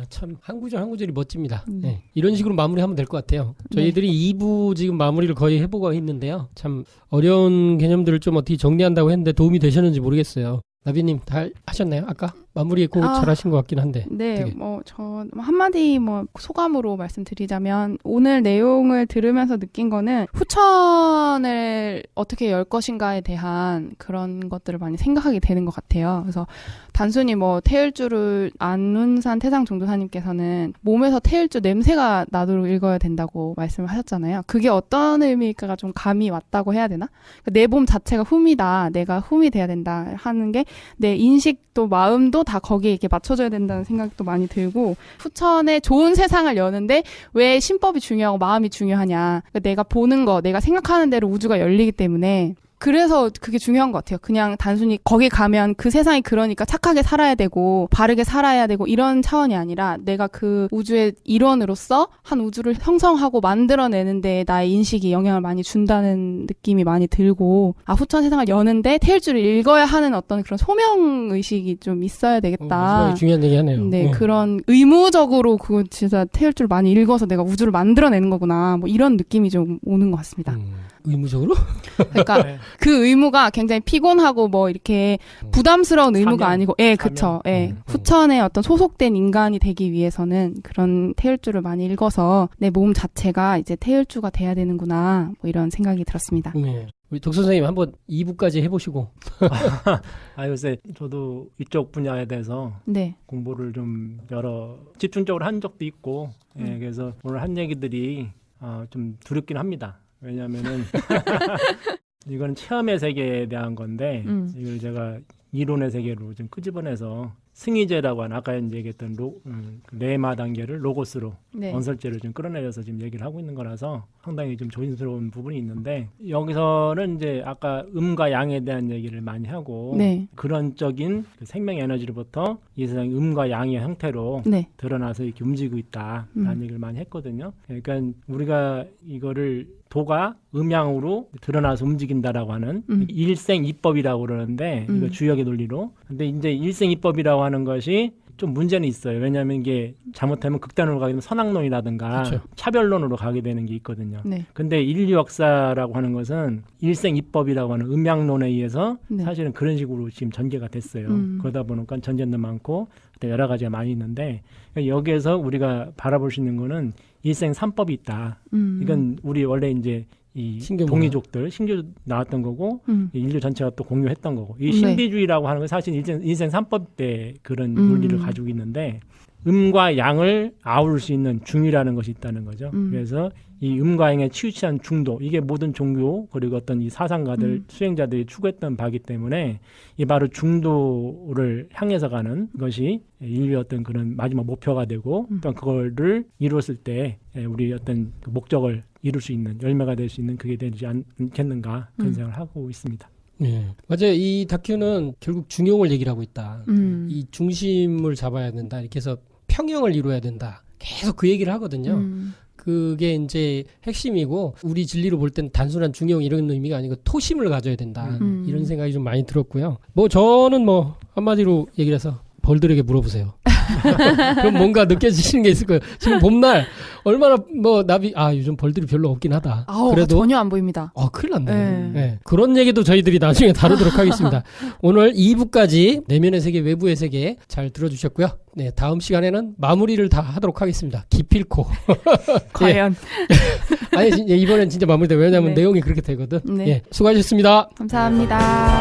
참 한 구절 한 구절이 멋집니다. 네. 이런 식으로 마무리하면 될 것 같아요. 저희들이 2부 지금 마무리를 거의 해보고 있는데요. 참 어려운 개념들을 좀 어떻게 정리한다고 했는데 도움이 되셨는지 모르겠어요. 나비님 다 하셨나요? 아까 마무리 꼭 잘하신 것 같긴 한데. 네, 되게. 저 한마디 소감으로 말씀드리자면 오늘 내용을 들으면서 느낀 거는 후천을 어떻게 열 것인가에 대한 그런 것들을 많이 생각하게 되는 것 같아요. 그래서 단순히 태을주를 안운산 태상종도사님께서는 몸에서 태을주 냄새가 나도록 읽어야 된다고 말씀을 하셨잖아요. 그게 어떤 의미일까가 좀 감이 왔다고 해야 되나? 내 몸 자체가 흠이다. 내가 흠이 돼야 된다 하는 게 내 인식도 마음도 다 거기에 이렇게 맞춰져야 된다는 생각도 많이 들고 후천에 좋은 세상을 여는데 왜 신법이 중요하고 마음이 중요하냐. 그러니까 내가 보는 거, 내가 생각하는 대로 우주가 열리기 때문에 그래서 그게 중요한 것 같아요. 그냥 단순히 거기 가면 그 세상이 그러니까 착하게 살아야 되고 바르게 살아야 되고 이런 차원이 아니라 내가 그 우주의 일원으로서 한 우주를 형성하고 만들어내는데 나의 인식이 영향을 많이 준다는 느낌이 많이 들고 후천 세상을 여는데 태일주를 읽어야 하는 어떤 그런 소명의식이 좀 있어야 되겠다. 중요한 얘기 하네요. 네, 그런 의무적으로 그거 진짜 태일주를 많이 읽어서 내가 우주를 만들어내는 거구나. 이런 느낌이 좀 오는 것 같습니다. 의무적으로? 그러니까 그 의무가 굉장히 피곤하고 이렇게 부담스러운 의무가 아니고, 그쵸. 후천에 어떤 소속된 인간이 되기 위해서는 그런 태을주를 많이 읽어서 내 몸 자체가 이제 태을주가 돼야 되는구나. 이런 생각이 들었습니다. 네. 우리 덕 선생님 한번 2부까지 해보시고. 요새 저도 이쪽 분야에 대해서 공부를 좀 집중적으로 한 적도 있고, 그래서 오늘 한 얘기들이 좀 두렵긴 합니다. 왜냐면은 이건 체험의 세계에 대한 건데 이걸 제가 이론의 세계로 좀 끄집어내서 승희제라고 하는 아까 이제 얘기했던 레마 단계를 로고스로 언설제를 좀 끌어내려서 지금 얘기를 하고 있는 거라서 상당히 좀 조심스러운 부분이 있는데 여기서는 이제 아까 음과 양에 대한 얘기를 많이 하고 근원적인 그 생명 에너지로부터 이 세상이 음과 양의 형태로 드러나서 이렇게 움직이고 있다라는 얘기를 많이 했거든요. 그러니까 우리가 이거를 도가 음양으로 드러나서 움직인다라고 하는 일생이법이라고 그러는데 이거 주역의 논리로. 근데 이제 일생이법이라고 하는 것이 좀 문제는 있어요. 왜냐하면 이게 잘못하면 극단으로 가게 되면 선악론이라든가 차별론으로 가게 되는 게 있거든요. 근데 인류 역사라고 하는 것은 일생이법이라고 하는 음양론에 의해서 사실은 그런 식으로 지금 전개가 됐어요. 그러다 보니까 전쟁도 많고 여러 가지가 많이 있는데 여기에서 우리가 바라볼 수 있는 거는 일생삼법이 있다. 이건 우리 원래 이제 이 신규 동이족들 신규 나왔던 거고 인류 전체가 또 공유했던 거고 이 네. 신비주의라고 하는 건 사실 인생 3법 때 그런 논리를 가지고 있는데 음과 양을 아울 수 있는 중이라는 것이 있다는 거죠. 그래서 이 음과 양에 치우치한 중도 이게 모든 종교 그리고 어떤 이 사상가들 수행자들이 추구했던 바기 때문에 이 바로 중도를 향해서 가는 것이 인류의 어떤 그런 마지막 목표가 되고 또 그거를 이루었을 때 우리 어떤 그 목적을 이룰 수 있는 열매가 될 수 있는 그게 되지 않겠는가 그런 생각을 하고 있습니다. 네. 맞아요. 이 다큐는 결국 중용을 얘기를 하고 있다. 이 중심을 잡아야 된다. 이렇게 해서 평형을 이루어야 된다. 계속 그 얘기를 하거든요. 그게 이제 핵심이고 우리 진리로 볼 땐 단순한 중용 이런 의미가 아니고 토심을 가져야 된다. 이런 생각이 좀 많이 들었고요. 뭐 저는 뭐 한마디로 얘기를 해서 벌들에게 물어보세요. 그럼 뭔가 느껴지시는 게 있을 거예요. 지금 봄날 얼마나 뭐 나비 요즘 벌들이 별로 없긴 하다. 그래도 전혀 안 보입니다. 큰일 났네. 네. 그런 얘기도 저희들이 나중에 다루도록 하겠습니다. 오늘 2부까지 내면의 세계 외부의 세계 잘 들어주셨고요. 네, 다음 시간에는 마무리를 다 하도록 하겠습니다. 기필코. 과연. 아니 이번엔 진짜 마무리돼. 왜냐하면 네. 내용이 그렇게 되거든. 네. 예, 수고하셨습니다. 감사합니다.